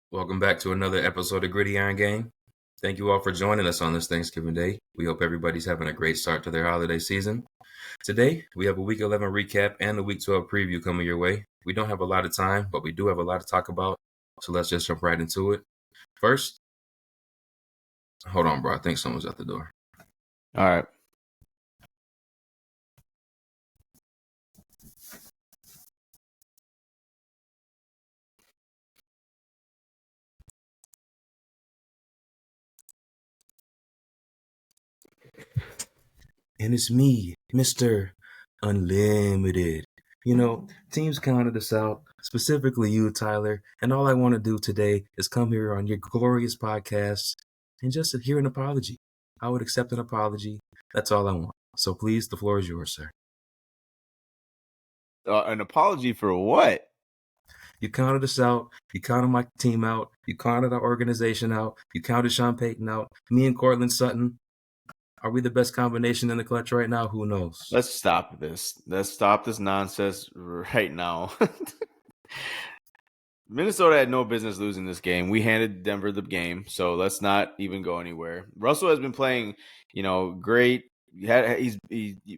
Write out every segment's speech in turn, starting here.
Welcome back to another episode of Gridiron Game. Thank you all for joining us on this Thanksgiving Day. We hope everybody's having a great start to their holiday season. Today, we have a Week 11 recap and a Week 12 preview coming your way. We don't have a lot of time, but we do have a lot to talk about, so let's just jump right into it. First, hold on, bro. I think someone's at the door. All right. And it's me, Mr. Unlimited. You know, teams counted us out, specifically you, Tyler, and all I want to do today is come here on your glorious podcast and just hear an apology. I would accept an apology. That's all I want. So please, the floor is yours, sir. An apology for what? You counted us out. You counted my team out. You counted our organization out. You counted Sean Payton out. Me and Cortland Sutton. Are we the best combination in the clutch right now? Who knows? Let's stop this. Let's stop this nonsense right now. Minnesota had no business losing this game. We handed Denver the game, so let's not even go anywhere. Russell has been playing, great.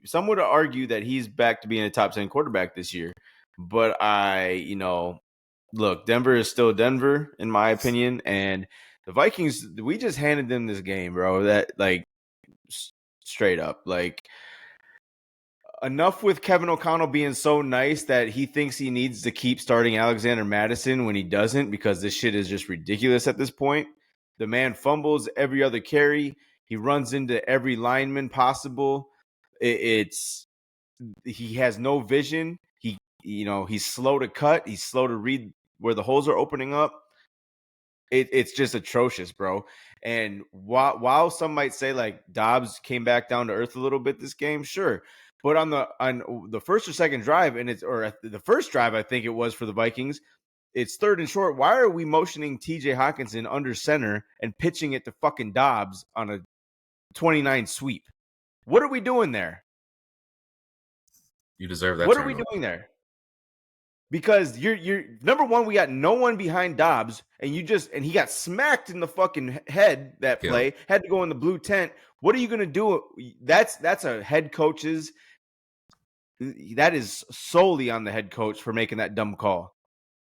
Some would argue that he's back to being a top 10 quarterback this year. But look, Denver is still Denver, in my opinion. And the Vikings, we just handed them this game, bro. That, straight up, enough with Kevin O'Connell being so nice that he thinks he needs to keep starting Alexander Mattison when he doesn't, because this shit is just ridiculous at this point. The man fumbles every other carry. He runs into every lineman possible. He has no vision. He's slow to cut. He's slow to read where the holes are opening up. It's just atrocious, bro. And while some might say like Dobbs came back down to earth a little bit this game, sure. But on the first or second drive, the first drive, I think it was for the Vikings, it's third and short. Why are we motioning TJ Hawkinson under center and pitching it to fucking Dobbs on a 29 sweep? What are we doing there? You deserve that. What are we doing there? Because you're number one, we got no one behind Dobbs, and he got smacked in the fucking head that play, had to go in the blue tent. What are you gonna do? That's a head coach's. That is solely on the head coach for making that dumb call.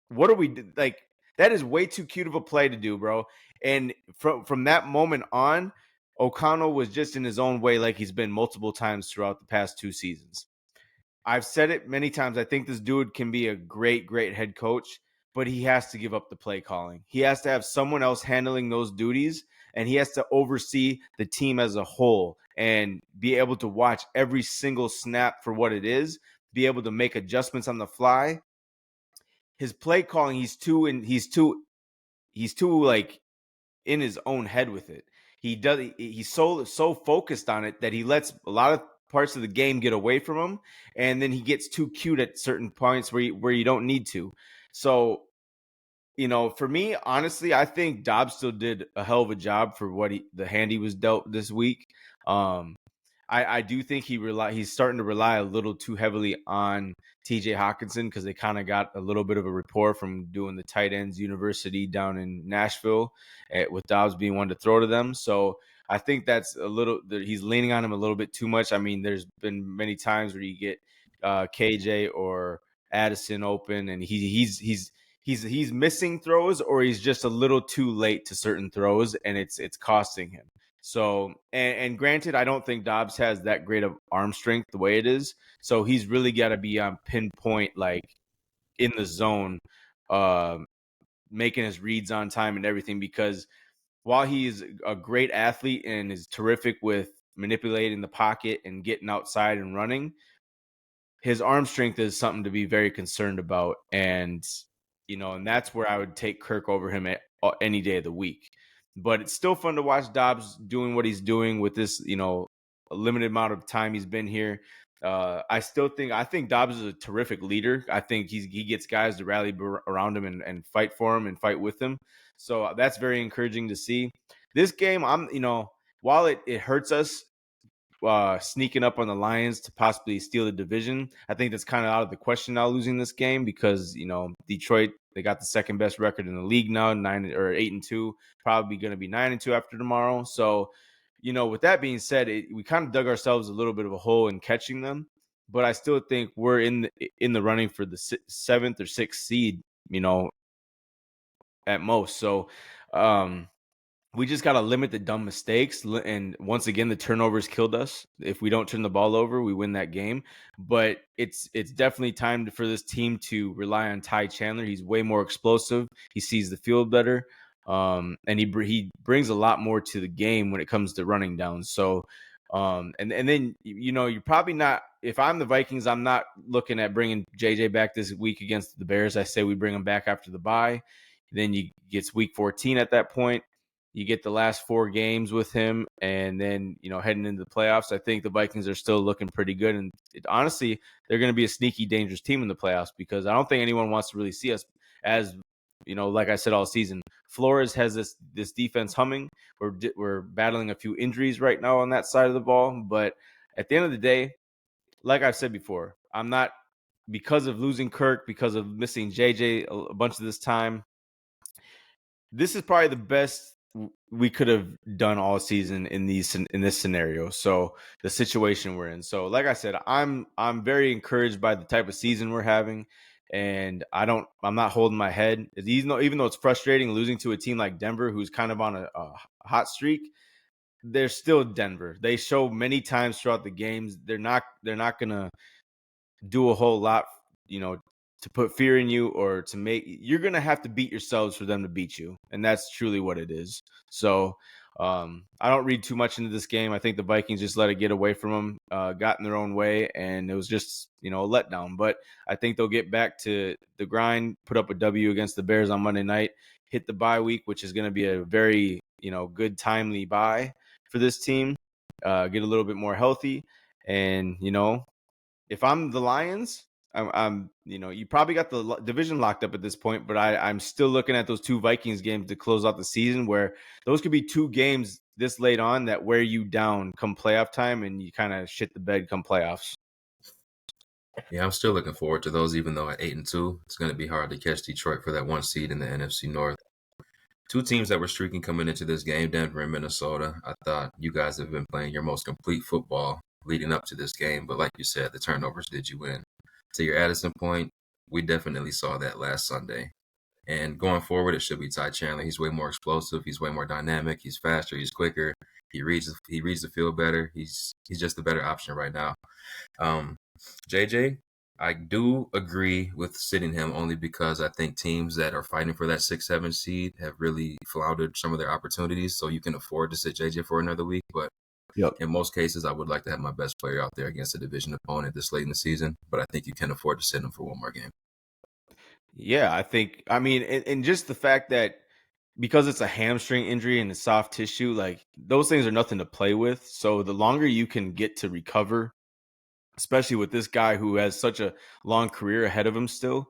What are we like? That is way too cute of a play to do, bro. And from that moment on, O'Connell was just in his own way, like he's been multiple times throughout the past two seasons. I've said it many times. I think this dude can be a great, great head coach, but he has to give up the play calling. He has to have someone else handling those duties, and he has to oversee the team as a whole and be able to watch every single snap for what it is, be able to make adjustments on the fly. His play calling, he's too like in his own head with it. He's so focused on it that he lets a lot of parts of the game get away from him, and then he gets too cute at certain points where you don't need to. So, for me, honestly, I think Dobbs still did a hell of a job for the hand he was dealt this week. I do think he's starting to rely a little too heavily on TJ Hawkinson, because they kind of got a little bit of a rapport from doing the tight ends university down in Nashville, with Dobbs being one to throw to them. So I think he's leaning on him a little bit too much. I mean, there's been many times where you get KJ or Addison open, and he's missing throws, or he's just a little too late to certain throws, and it's costing him. So, and granted, I don't think Dobbs has that great of arm strength the way it is. So he's really got to be on pinpoint, like in the zone, making his reads on time and everything, because while he's a great athlete and is terrific with manipulating the pocket and getting outside and running, his arm strength is something to be very concerned about. And, and that's where I would take Kirk over him any day of the week. But it's still fun to watch Dobbs doing what he's doing with this, a limited amount of time he's been here. I think Dobbs is a terrific leader. I think he gets guys to rally around him and fight for him and fight with him. So that's very encouraging to see. This game, while it hurts us sneaking up on the Lions to possibly steal the division, I think that's kind of out of the question now, losing this game, because Detroit They got the second best record in the league now, 8-2, probably going to be 9-2 after tomorrow. So, with that being said, we kind of dug ourselves a little bit of a hole in catching them, but I still think we're in the running for the seventh or sixth seed, at most. So, we just got to limit the dumb mistakes. And once again, the turnovers killed us. If we don't turn the ball over, we win that game. But it's definitely time for this team to rely on Ty Chandler. He's way more explosive. He sees the field better. And he brings a lot more to the game when it comes to running down. So, and then, you're probably not, if I'm the Vikings, I'm not looking at bringing JJ back this week against the Bears. I say we bring him back after the bye. Then you gets week 14 at that point. You get the last 4 games with him, and then, heading into the playoffs, I think the Vikings are still looking pretty good. And honestly, they're going to be a sneaky, dangerous team in the playoffs because I don't think anyone wants to really see us as, like I said all season. Flores has this defense humming. We're battling a few injuries right now on that side of the ball, but at the end of the day, like I've said before, I'm not, because of losing Kirk, because of missing JJ a bunch of this time. This is probably the best we could have done all season in this scenario. So the situation we're in. So like I said, I'm very encouraged by the type of season we're having, and I'm not holding my head. Even though it's frustrating losing to a team like Denver, who's kind of on a hot streak, they're still Denver. They show many times throughout the games they're not gonna do a whole lot, to put fear in you or to you're going to have to beat yourselves for them to beat you. And that's truly what it is. So I don't read too much into this game. I think the Vikings just let it get away from them, got in their own way, and it was just, a letdown. But I think they'll get back to the grind, put up a W against the Bears on Monday night, hit the bye week, which is going to be a very, good timely bye for this team, get a little bit more healthy. And, if I'm the Lions, I'm you probably got the division locked up at this point, but I'm still looking at those 2 Vikings games to close out the season, where those could be 2 games this late on that wear you down come playoff time, and you kind of shit the bed come playoffs. Yeah, I'm still looking forward to those, even though at 8-2, it's going to be hard to catch Detroit for that 1 seed in the NFC North. 2 teams that were streaking coming into this game, Denver and Minnesota. I thought you guys have been playing your most complete football leading up to this game, but like you said, the turnovers did you in. To your Addison point, we definitely saw that last Sunday. And going forward, it should be Ty Chandler. He's way more explosive. He's way more dynamic. He's faster. He's quicker. He reads the field better. He's just a better option right now. JJ, I do agree with sitting him only because I think teams that are fighting for that 6-7 seed have really floundered some of their opportunities. So you can afford to sit JJ for another week, but in most cases, I would like to have my best player out there against a division opponent this late in the season, but I think you can afford to sit him for one more game. Yeah, and just the fact that because it's a hamstring injury and it's soft tissue, like those things are nothing to play with. So the longer you can get to recover, especially with this guy who has such a long career ahead of him still,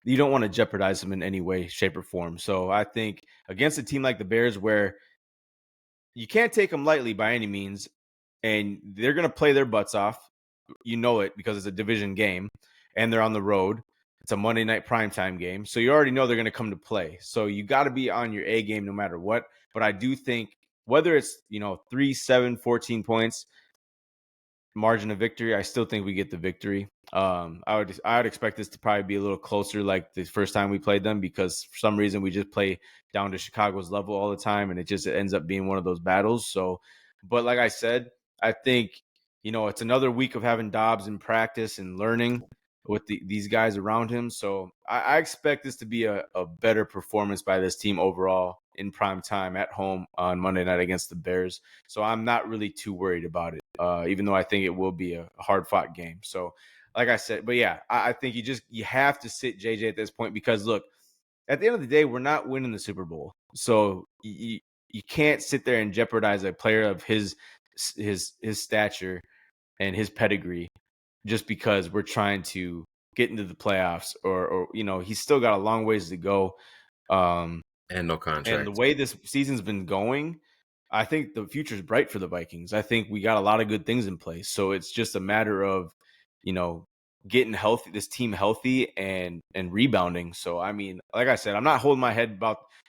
you don't want to jeopardize him in any way, shape, or form. So I think against a team like the Bears, where you can't take them lightly by any means, and they're going to play their butts off. It because it's a division game, and they're on the road. It's a Monday night primetime game, so you already know they're going to come to play. So you got to be on your A game no matter what. But I do think whether it's 3, 7, 14 points margin of victory, I still think we get the victory. I would expect this to probably be a little closer, like the first time we played them, because for some reason we just play down to Chicago's level all the time, and it just ends up being one of those battles. So, but like I said, I think it's another week of having Dobbs in practice and learning with these guys around him. So I expect this to be a better performance by this team overall in prime time at home on Monday night against the Bears. So I'm not really too worried about it, even though I think it will be a hard-fought game. So like I said, but yeah, I think you have to sit JJ at this point because, look, at the end of the day, we're not winning the Super Bowl. So you can't sit there and jeopardize a player of his stature and his pedigree just because we're trying to get into the playoffs or he's still got a long ways to go. And no contract. And the way this season's been going, I think the future is bright for the Vikings. I think we got a lot of good things in place. So it's just a matter of, getting healthy, this team healthy and rebounding. So I mean, like I said, I'm not holding my head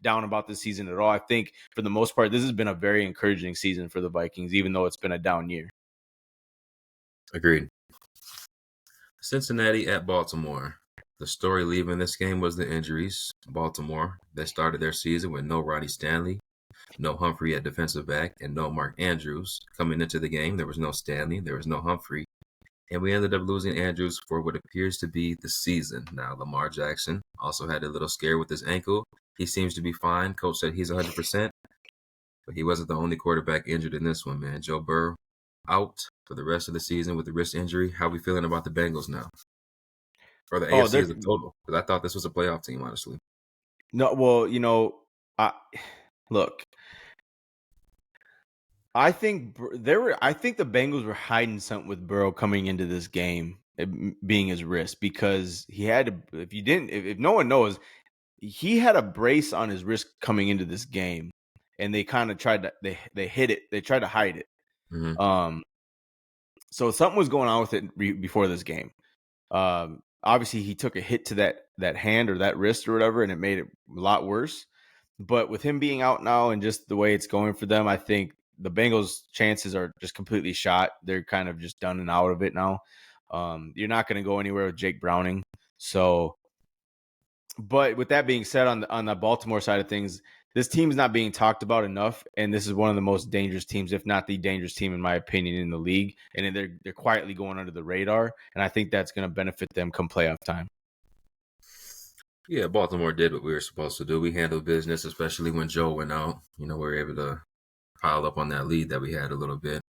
down about this season at all. I think for the most part, this has been a very encouraging season for the Vikings, even though it's been a down year. Agreed. Cincinnati at Baltimore. The story leaving this game was the injuries. Baltimore, they started their season with no Ronnie Stanley, no Humphrey at defensive back, and no Mark Andrews. Coming into the game, there was no Stanley, there was no Humphrey. And we ended up losing Andrews for what appears to be the season. Now, Lamar Jackson also had a little scare with his ankle. He seems to be fine. Coach said he's 100%, but he wasn't the only quarterback injured in this one, man. Joe Burrow out for the rest of the season with a wrist injury. How are we feeling about the Bengals now? Or the AFC as a total? Because I thought this was a playoff team, honestly. No, well, look, I think the Bengals were hiding something with Burrow coming into this game, being his wrist, because he had to. If no one knows, he had a brace on his wrist coming into this game, and they kind of tried to they hid it. They tried to hide it. Mm-hmm. So something was going on with it before this game. Obviously, he took a hit to that hand or that wrist or whatever, and it made it a lot worse. But with him being out now and just the way it's going for them, I think the Bengals' chances are just completely shot. They're kind of just done and out of it now. You're not going to go anywhere with Jake Browning. So, but with that being said, on the Baltimore side of things, this team is not being talked about enough, and this is one of the most dangerous teams, if not the dangerous team, in my opinion, in the league. And they're quietly going under the radar, and I think that's going to benefit them come playoff time. Yeah, Baltimore did what we were supposed to do. We handled business, especially when Joe went out. We were able to pile up on that lead that we had a little bit.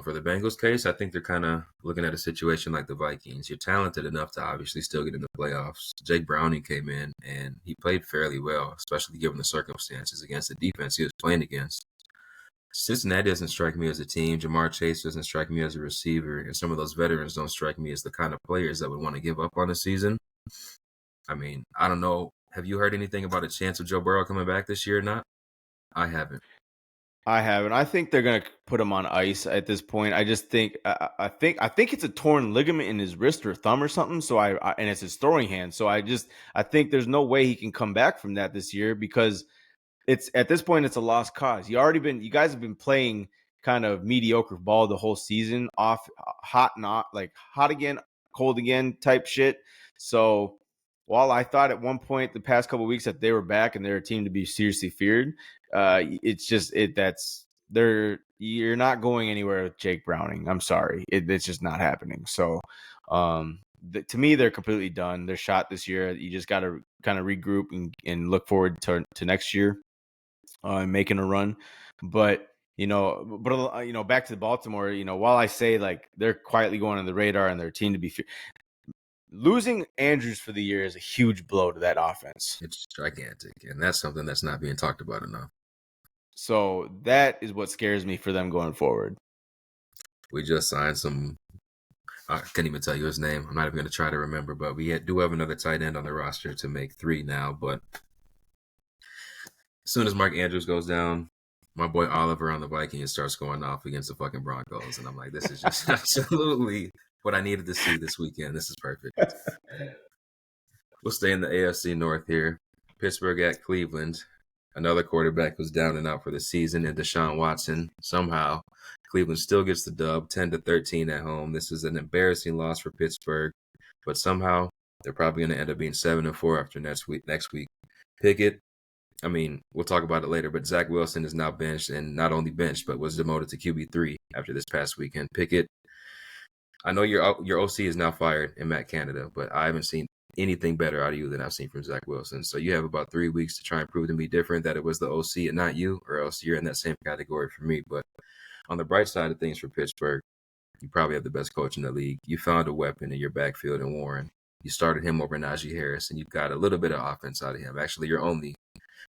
For the Bengals case, I think they're kind of looking at a situation like the Vikings. You're talented enough to obviously still get in the playoffs. Jake Browning came in, and he played fairly well, especially given the circumstances against the defense he was playing against. Cincinnati doesn't strike me as a team. Jamar Chase doesn't strike me as a receiver, and some of those veterans don't strike me as the kind of players that would want to give up on the season. I mean, I don't know. Have you heard anything about a chance of Joe Burrow coming back this year or not? I haven't. I haven't. I think they're gonna put him on ice at this point. I just think I think it's a torn ligament in his wrist or thumb or something. So and it's his throwing hand. So I think there's no way he can come back from that this year, because it's at this point it's a lost cause. You guys have been playing kind of mediocre ball the whole season, off hot, not like hot again, cold again type shit. So while I thought at one point the past couple of weeks that they were back and they're a team to be seriously feared, it's just you're not going anywhere with Jake Browning. I'm sorry, it's just not happening. So to me, they're completely done. They're shot this year. You just got to kind of regroup and look forward to next year and making a run. But back to Baltimore. While I say like they're quietly going on the radar and they're a team to be feared, losing Andrews for the year is a huge blow to that offense. It's gigantic, and that's something that's not being talked about enough. So that is what scares me for them going forward. We just signed some. I can't even tell you his name. I'm not even going to try to remember, but we do have another tight end on the roster to make 3 now. But as soon as Mark Andrews goes down, my boy Oliver on the Vikings starts going off against the fucking Broncos. And I'm like, this is just absolutely what I needed to see this weekend. This is perfect. We'll stay in the AFC North here. Pittsburgh at Cleveland. Another quarterback was down and out for the season, and Deshaun Watson. Somehow, Cleveland still gets the dub, 10-13 at home. This is an embarrassing loss for Pittsburgh, but somehow they're probably going to end up being 7-4 after next week. Pickett, I mean, we'll talk about it later, but Zach Wilson is now benched, and not only benched, but was demoted to QB3 after this past weekend. Pickett, I know your OC is now fired in Matt Canada, but I haven't seen anything better out of you than I've seen from Zach Wilson. So you have about 3 weeks to try and prove to me different, that it was the OC and not you, or else you're in that same category for me. But on the bright side of things for Pittsburgh, you probably have the best coach in the league. You found a weapon in your backfield in Warren. You started him over Najee Harris, and you've got a little bit of offense out of him. Actually, your only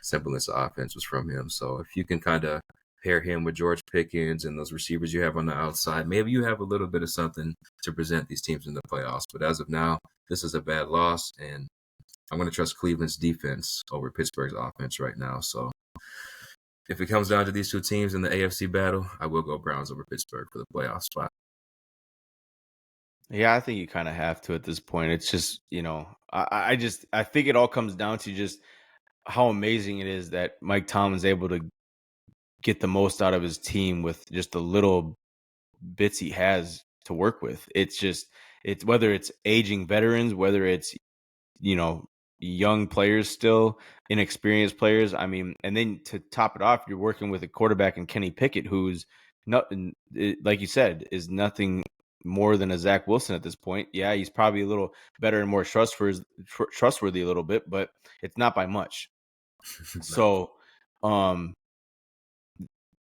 semblance of offense was from him. So if you can kind of pair him with George Pickens and those receivers you have on the outside, maybe you have a little bit of something to present these teams in the playoffs. But as of now, this is a bad loss, and I'm going to trust Cleveland's defense over Pittsburgh's offense right now. So if it comes down to these two teams in the AFC battle, I will go Browns over Pittsburgh for the playoff spot. Yeah, I think you kind of have to at this point. It's just, I think it all comes down to just how amazing it is that Mike Tomlin's able to get the most out of his team with just the little bits he has to work with. It's whether it's aging veterans, whether it's, you know, young players still, inexperienced players. I mean, and then to top it off, you're working with a quarterback in Kenny Pickett, who's not, like you said, is nothing more than a Zach Wilson at this point. Yeah, he's probably a little better and more trustworthy a little bit, but it's not by much. No. So, um,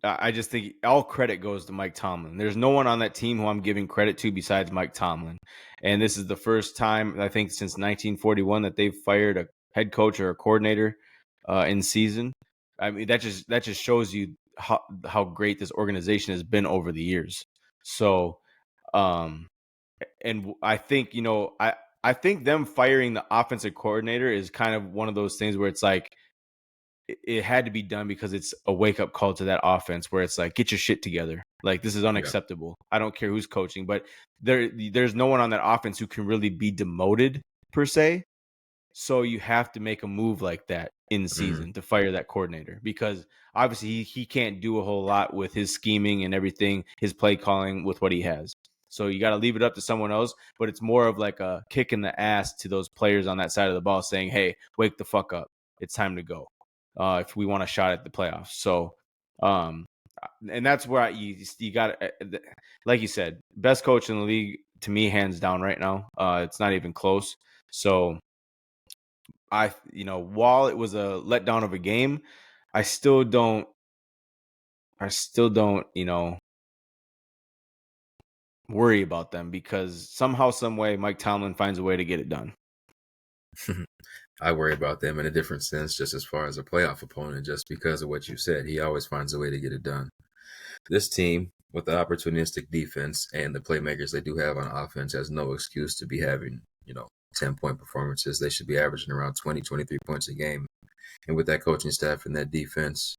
I just think all credit goes to Mike Tomlin. There's no one on that team who I'm giving credit to besides Mike Tomlin. And this is the first time, I think, since 1941 that they've fired a head coach or a coordinator in season. I mean, that just shows you how great this organization has been over the years. So, and I think, I think them firing the offensive coordinator is kind of one of those things where it's like, it had to be done because it's a wake up call to that offense where it's like, get your shit together. Like, this is Yeah. unacceptable. I don't care who's coaching, but there's no one on that offense who can really be demoted per se. So you have to make a move like that in season to fire that coordinator, because obviously he can't do a whole lot with his scheming and everything, his play calling with what he has. So you got to leave it up to someone else, but it's more of like a kick in the ass to those players on that side of the ball saying, hey, wake the fuck up. It's time to go. If we want a shot at the playoffs. So, and that's where you got, like you said, best coach in the league to me, hands down right now. It's not even close. So while it was a letdown of a game, I still don't, worry about them, because somehow, some way, Mike Tomlin finds a way to get it done. I worry about them in a different sense, just as far as a playoff opponent, just because of what you said. He always finds a way to get it done. This team, with the opportunistic defense and the playmakers they do have on offense, has no excuse to be having, 10-point performances. They should be averaging around 20, 23 points a game. And with that coaching staff and that defense,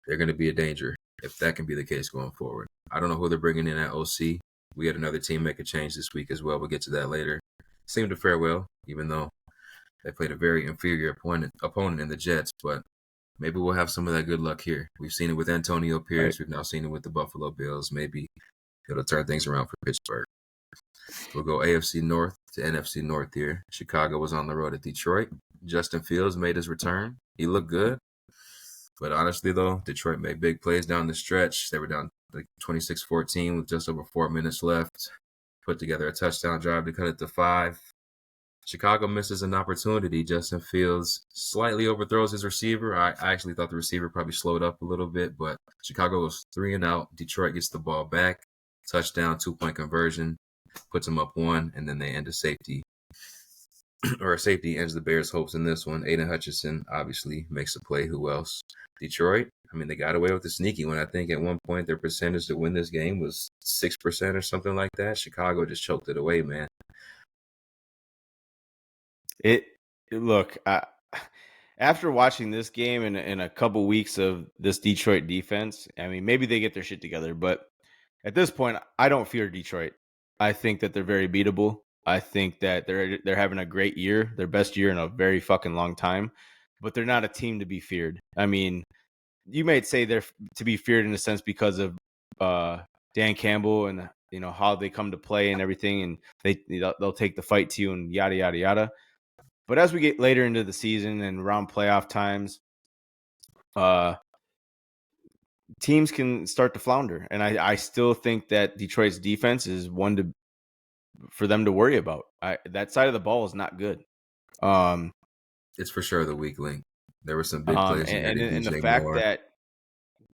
they're going to be a danger if that can be the case going forward. I don't know who they're bringing in at OC. We had another team make a change this week as well. We'll get to that later. Seemed to fare well, even though they played a very inferior opponent in the Jets, but maybe we'll have some of that good luck here. We've seen it with Antonio Pierce. Right. We've now seen it with the Buffalo Bills. Maybe it'll turn things around for Pittsburgh. We'll go AFC North to NFC North here. Chicago was on the road at Detroit. Justin Fields made his return. He looked good. But honestly, though, Detroit made big plays down the stretch. They were down like 26-14 with just over 4 minutes left. Put together a touchdown drive to cut it to 5. Chicago misses an opportunity. Justin Fields slightly overthrows his receiver. I actually thought the receiver probably slowed up a little bit, but Chicago goes 3 and out. Detroit gets the ball back. Touchdown, 2-point conversion, puts them up 1, and then they end a safety. Or a safety ends the Bears' hopes in this one. Aiden Hutchinson obviously makes a play. Who else? Detroit. I mean, they got away with the sneaky one. I think at one point their percentage to win this game was 6% or something like that. Chicago just choked it away, man. Look, after watching this game in a couple weeks of this Detroit defense, I mean, maybe they get their shit together, but at this point, I don't fear Detroit. I think that they're very beatable. I think that they're having a great year, their best year in a very fucking long time, but they're not a team to be feared. I mean, you might say they're to be feared in a sense because of Dan Campbell and how they come to play and everything, and they'll take the fight to you and yada yada yada. But as we get later into the season and around playoff times, teams can start to flounder. And I still think that Detroit's defense is one for them to worry about. That side of the ball is not good. It's for sure the weak link. There were some big plays. And the fact that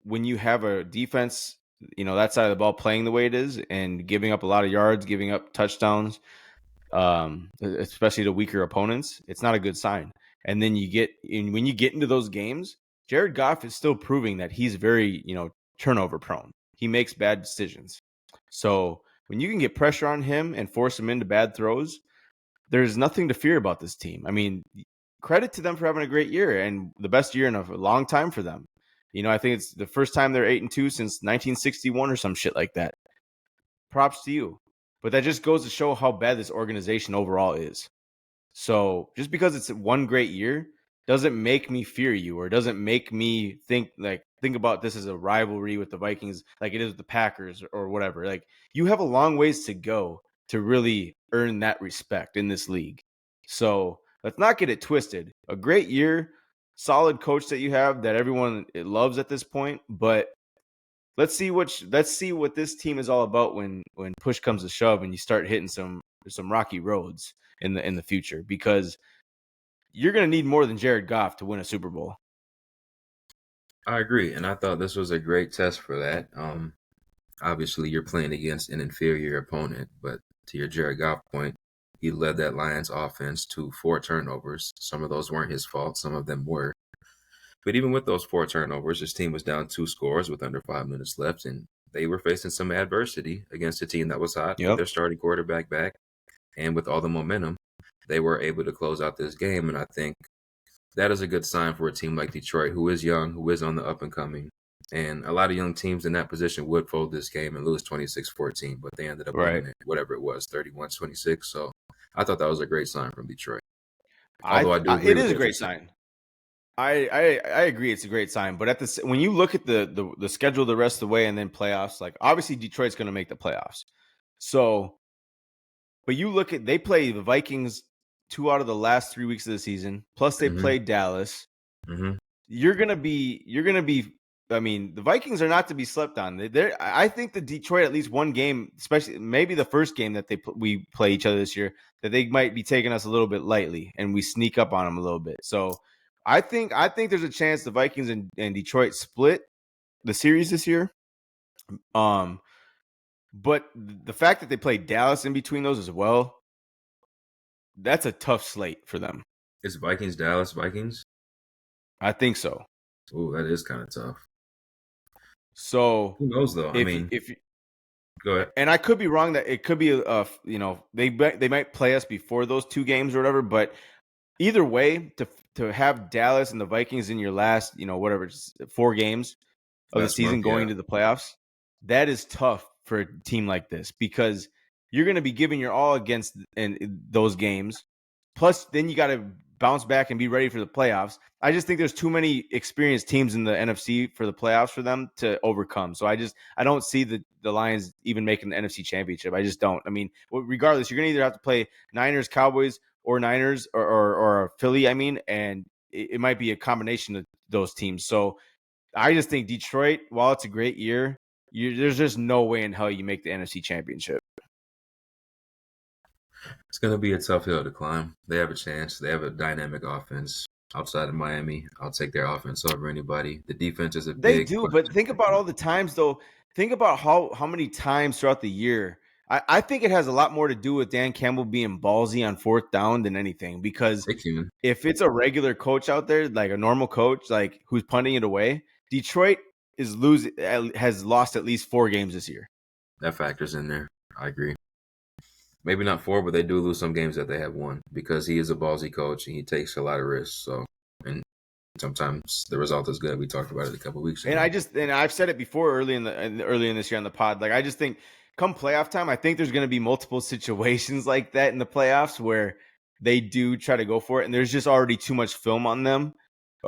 when you have a defense, that side of the ball playing the way it is and giving up a lot of yards, giving up touchdowns, especially to weaker opponents, it's not a good sign. And then when you get into those games, Jared Goff is still proving that he's very, turnover prone. He makes bad decisions. So when you can get pressure on him and force him into bad throws, there's nothing to fear about this team. I mean, credit to them for having a great year and the best year in a long time for them. I think it's the first time they're 8-2 since 1961 or some shit like that. Props to you. but that just goes to show how bad this organization overall is. So just because it's one great year doesn't make me fear you, or doesn't make me think about this as a rivalry with the Vikings like it is with the Packers or whatever. Like, you have a long ways to go to really earn that respect in this league. So let's not get it twisted. A great year, solid coach that you have that everyone loves at this point, but let's see what this team is all about when push comes to shove and you start hitting some rocky roads in the future, because you're going to need more than Jared Goff to win a Super Bowl. I agree, and I thought this was a great test for that. Obviously, you're playing against an inferior opponent, but to your Jared Goff point, he led that Lions offense to 4 turnovers. Some of those weren't his fault, some of them were. But even with those 4 turnovers, his team was down 2 scores with under 5 minutes left, and they were facing some adversity against a team that was hot with their starting quarterback back. And with all the momentum, they were able to close out this game. And I think that is a good sign for a team like Detroit, who is young, who is on the up and coming. And a lot of young teams in that position would fold this game and lose 26-14, but they ended up winning it, whatever it was, 31-26. So I thought that was a great sign from Detroit. Although I do agree it is a great sign. I agree, it's a great sign. But when you look at the schedule the rest of the way and then playoffs, like obviously Detroit's going to make the playoffs. So, but you look at, they play the Vikings 2 out of the last 3 weeks of the season, plus they played Dallas. You're gonna be. I mean, the Vikings are not to be slept on. I think the Detroit, at least one game, especially maybe the first game that we play each other this year, that they might be taking us a little bit lightly and we sneak up on them a little bit. So I think there's a chance the Vikings and Detroit split the series this year. But the fact that they played Dallas in between those as well, that's a tough slate for them. Is Vikings Dallas Vikings? I think so. Oh, that is kind of tough. So who knows though? Go ahead. And I could be wrong that it could be they might play us before those 2 games or whatever. But either way, to have Dallas and the Vikings in your last 4 games of the season going to the playoffs, that is tough for a team like this, because you're going to be giving your all against in those games. Plus, then you got to bounce back and be ready for the playoffs. I just think there's too many experienced teams in the NFC for the playoffs for them to overcome. So I don't see the Lions even making the NFC Championship. I just don't. I mean, regardless, you're going to either have to play Niners, Cowboys, or Niners or Philly, and it might be a combination of those teams. So I just think Detroit, while it's a great year, there's just no way in hell you make the NFC Championship. It's going to be a tough hill to climb. They have a chance. They have a dynamic offense. Outside of Miami, I'll take their offense over anybody. The defense is They do, but think about all the times, though. Think about how many times throughout the year. I think it has a lot more to do with Dan Campbell being ballsy on 4th down than anything, because if it's a regular coach out there, like a normal coach, like who's punting it away, Detroit has lost at least 4 games this year. That factors in there. I agree. Maybe not 4, but they do lose some games that they have won, because he is a ballsy coach and he takes a lot of risks. So, and sometimes the result is good. We talked about it a couple of weeks ago. And I've said it before early in this year on the pod. Like, I just think come playoff time, I think there's going to be multiple situations like that in the playoffs where they do try to go for it, and there's just already too much film on them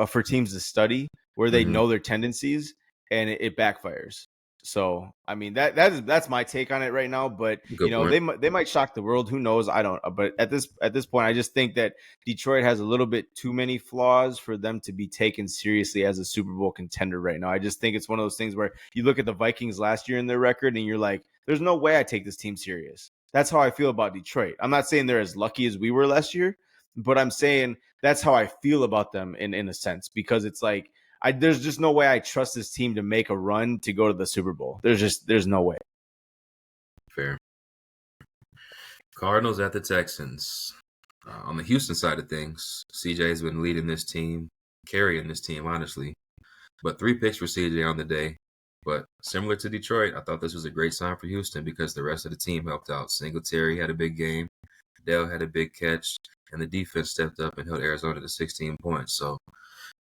for teams to study, where they know their tendencies, and it backfires. So, I mean, that's my take on it right now. But they might shock the world. Who knows? I don't. But at this point, I just think that Detroit has a little bit too many flaws for them to be taken seriously as a Super Bowl contender right now. I just think it's one of those things where you look at the Vikings last year in their record, and you're like, "There's no way I take this team serious." That's how I feel about Detroit. I'm not saying they're as lucky as we were last year, but I'm saying that's how I feel about them in a sense, because it's like, there's just no way I trust this team to make a run to go to the Super Bowl. There's no way. Fair. Cardinals at the Texans. On the Houston side of things, CJ has been leading this team, carrying this team, honestly. But 3 picks for CJ on the day. But similar to Detroit, I thought this was a great sign for Houston because the rest of the team helped out. Singletary had a big game. Dell had a big catch. And the defense stepped up and held Arizona to 16 points. So,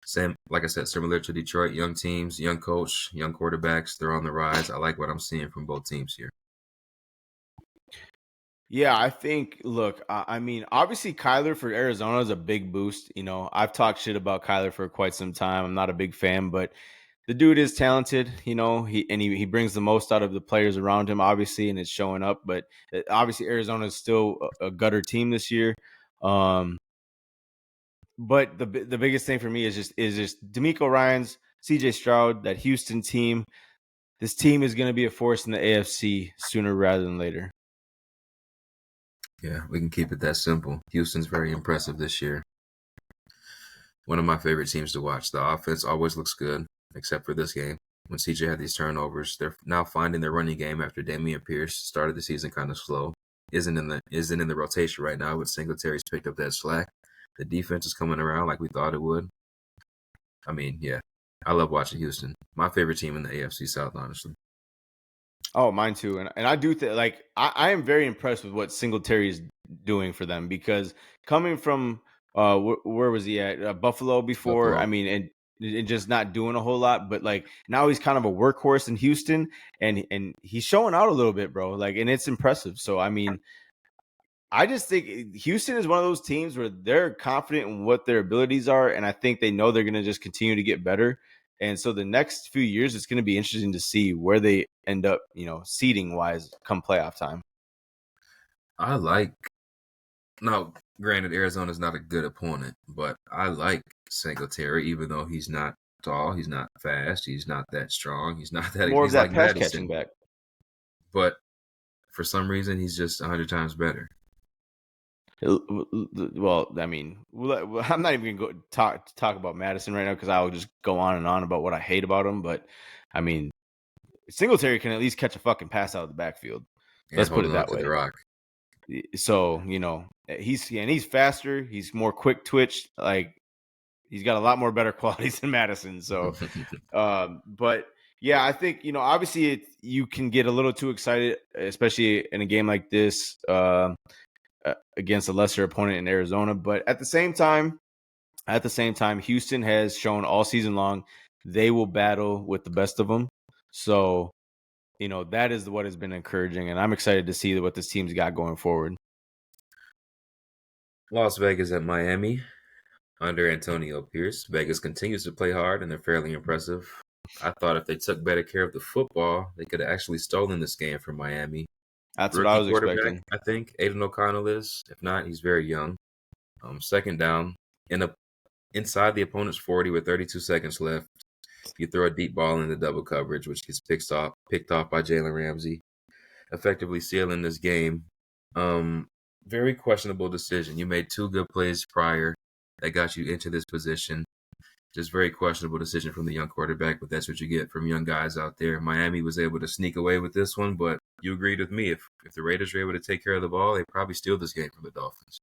same, like I said, similar to Detroit, young teams, young coach, young quarterbacks, they're on the rise. I like what I'm seeing from both teams here. Yeah, I think. Look, I mean, obviously, Kyler for Arizona is a big boost. I've talked shit about Kyler for quite some time. I'm not a big fan, but the dude is talented. He brings the most out of the players around him, obviously, and it's showing up. But obviously, Arizona is still a gutter team this year. Um, but the biggest thing for me is just D'Amico Ryans, C.J. Stroud, that Houston team. This team is going to be a force in the AFC sooner rather than later. Yeah, we can keep it that simple. Houston's very impressive this year. One of my favorite teams to watch. The offense always looks good, except for this game. When CJ had these turnovers, they're now finding their running game after Dameon Pierce started the season kind of slow. Isn't in the rotation right now, but Singletary's picked up that slack. The defense is coming around like we thought it would. I mean, yeah, I love watching Houston. My favorite team in the AFC South, honestly. Oh, mine too. And I do think, like, I am very impressed with what Singletary is doing for them, because coming from where was he at, Buffalo before? I Buffalo. mean, and just not doing a whole lot, but like now he's kind of a workhorse in Houston, and he's showing out a little bit, bro. Like, and it's impressive. So I mean, I just think Houston is one of those teams where they're confident in what their abilities are, and I think they know they're going to just continue to get better. And so the next few years, it's going to be interesting to see where they end up, seeding wise, come playoff time. I like now. Granted, Arizona's not a good opponent, but I like Singletary, even though he's not tall, he's not fast, he's not that strong, he's not that. More of He's like that pass catching Madison, back. but for some reason, he's just 100 times better. Well, I mean, I'm not even going to talk about Madison right now, because I'll just go on and on about what I hate about him. But I mean, Singletary can at least catch a fucking pass out of the backfield. And Let's put it holding on that to the way. rock. So he's faster. He's more quick twitch. Like, he's got a lot more better qualities than Madison. So, but yeah, I think obviously you can get a little too excited, especially in a game like this against a lesser opponent in Arizona. But at the same time, Houston has shown all season long they will battle with the best of them. So that is what has been encouraging, and I'm excited to see what this team's got going forward. Las Vegas at Miami under Antonio Pierce. Vegas continues to play hard, and they're fairly impressive. I thought if they took better care of the football, they could have actually stolen this game from Miami. That's what I Rookie was quarterback, expecting. I think Aiden O'Connell is. If not, he's very young. Second down, inside the opponent's 40 with 32 seconds left. You throw a deep ball into double coverage, which gets picked off by Jalen Ramsey, effectively sealing this game. Very questionable decision. You made two good plays prior that got you into this position. Just very questionable decision from the young quarterback, but that's what you get from young guys out there. Miami was able to sneak away with this one, but you agreed with me. If the Raiders were able to take care of the ball, they probably steal this game from the Dolphins.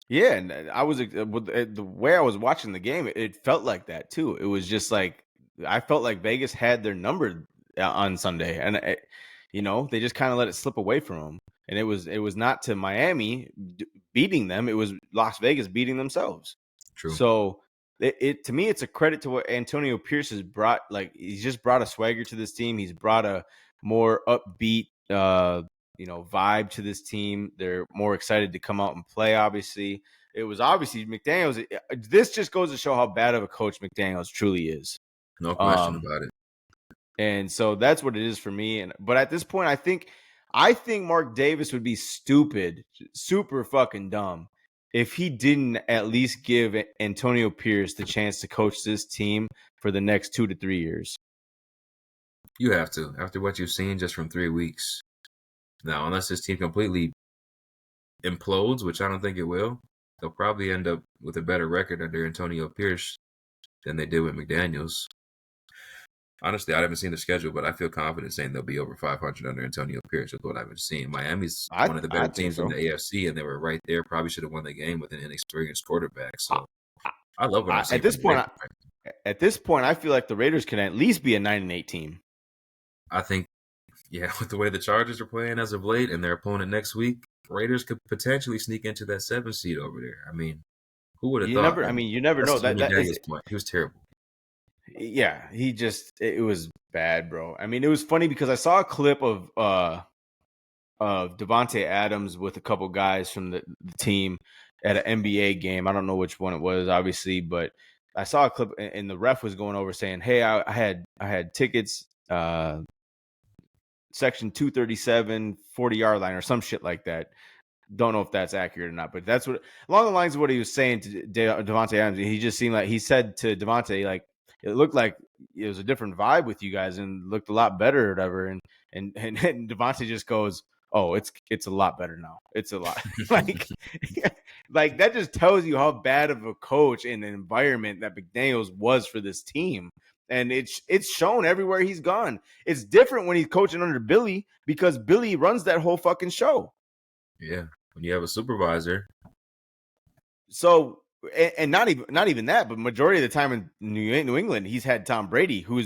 Yeah, and I was the way I was watching the game, it felt like that too. It was just like I felt like Vegas had their number on Sunday, and they just kind of let it slip away from them. And it was not to Miami beating them; it was Las Vegas beating themselves. True. So it to me, it's a credit to what Antonio Pierce has brought. Like, he's just brought a swagger to this team. He's brought a more upbeat vibe to this team. They're more excited to come out and play. Obviously, it was obviously McDaniels. This just goes to show how bad of a coach McDaniels truly is. No question about it. And so that's what it is for me. But at this point, I think Mark Davis would be super fucking dumb if he didn't at least give Antonio Pierce the chance to coach this team for the next 2 to 3 years. You have to, after what you've seen just from 3 weeks. Now, unless this team completely implodes, which I don't think it will, they'll probably end up with a better record under Antonio Pierce than they did with McDaniels. Honestly, I haven't seen the schedule, but I feel confident saying they'll be over 500 under Antonio Pierce with what I've been seeing. Miami's one of the better teams in the AFC, and they were right there. Probably should have won the game with an inexperienced quarterback. So I love what I'm seeing. At this point, I feel like the Raiders can at least be a 9-8 team. I think, yeah, with the way the Chargers are playing as of late and their opponent next week, Raiders could potentially sneak into that 7 seed over there. I mean, who would have thought? You never know. That is point. He was terrible. Yeah, it was bad, bro. I mean, it was funny because I saw a clip of of Devontae Adams with a couple guys from the team at an NBA game. I don't know which one it was, obviously, but I saw a clip and the ref was going over saying, "Hey, I had tickets, section 237, 40-yard line or some shit like that." Don't know if that's accurate or not, but that's what along the lines of what he was saying to Devontae Adams. He just seemed like he said to Devontae, like, it looked like it was a different vibe with you guys and looked a lot better or whatever. And Devontae just goes, "Oh, it's a lot better now. It's a lot." like like that just tells you how bad of a coach and an environment that McDaniels was for this team. And it's shown everywhere he's gone. It's different when he's coaching under Billy because Billy runs that whole fucking show. Yeah, when you have a supervisor. So, and not even that, but majority of the time in New England, he's had Tom Brady, who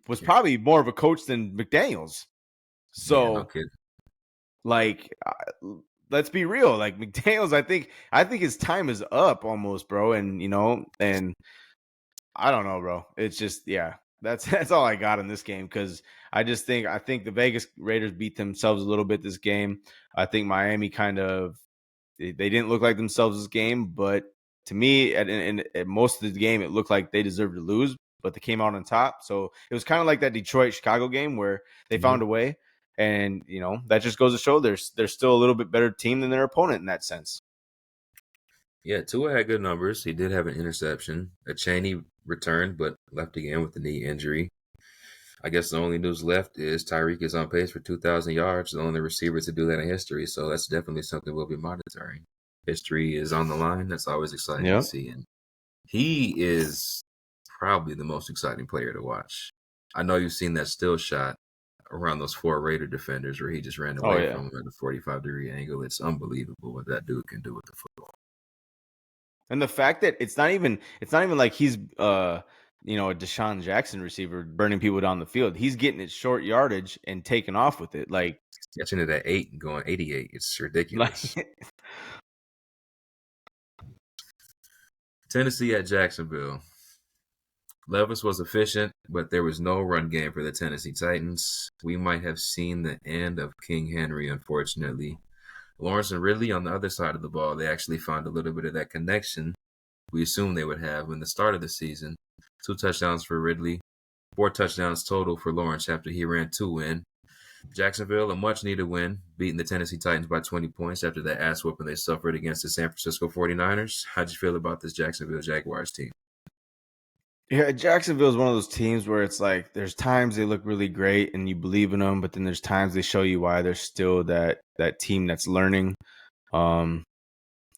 was probably more of a coach than McDaniels. So, yeah, no kidding. like, let's be real. Like McDaniels, I think his time is up almost, bro. And and I don't know, bro. It's just that's all I got in this game because I think the Vegas Raiders beat themselves a little bit this game. I think Miami kind of they didn't look like themselves this game, but to me, at most of the game, it looked like they deserved to lose, but they came out on top. So it was kind of like that Detroit Chicago game where they found a way, and that just goes to show they're still a little bit better team than their opponent in that sense. Yeah, Tua had good numbers. He did have an interception. A Cheney returned, but left again with the knee injury. I guess the only news left is Tyreek is on pace for 2,000 yards, the only receiver to do that in history. So that's definitely something we'll be monitoring. History is on the line. That's always exciting to see. And he is probably the most exciting player to watch. I know you've seen that still shot around those 4 Raider defenders where he just ran away from them at a 45-degree angle. It's unbelievable what that dude can do with the football. And the fact that it's not even like he's a Deshaun Jackson receiver burning people down the field. He's getting it short yardage and taking off with it. Like catching it at 8 and going 88. It's ridiculous. Tennessee at Jacksonville. Levis was efficient, but there was no run game for the Tennessee Titans. We might have seen the end of King Henry, unfortunately. Lawrence and Ridley on the other side of the ball, they actually found a little bit of that connection we assumed they would have in the start of the season. 2 touchdowns for Ridley, 4 touchdowns total for Lawrence after he ran 2 in. Jacksonville, a much-needed win, beating the Tennessee Titans by 20 points after that ass whooping they suffered against the San Francisco 49ers. How'd you feel about this Jacksonville Jaguars team? Yeah, Jacksonville is one of those teams where it's like there's times they look really great and you believe in them, but then there's times they show you why they're still that team that's learning. I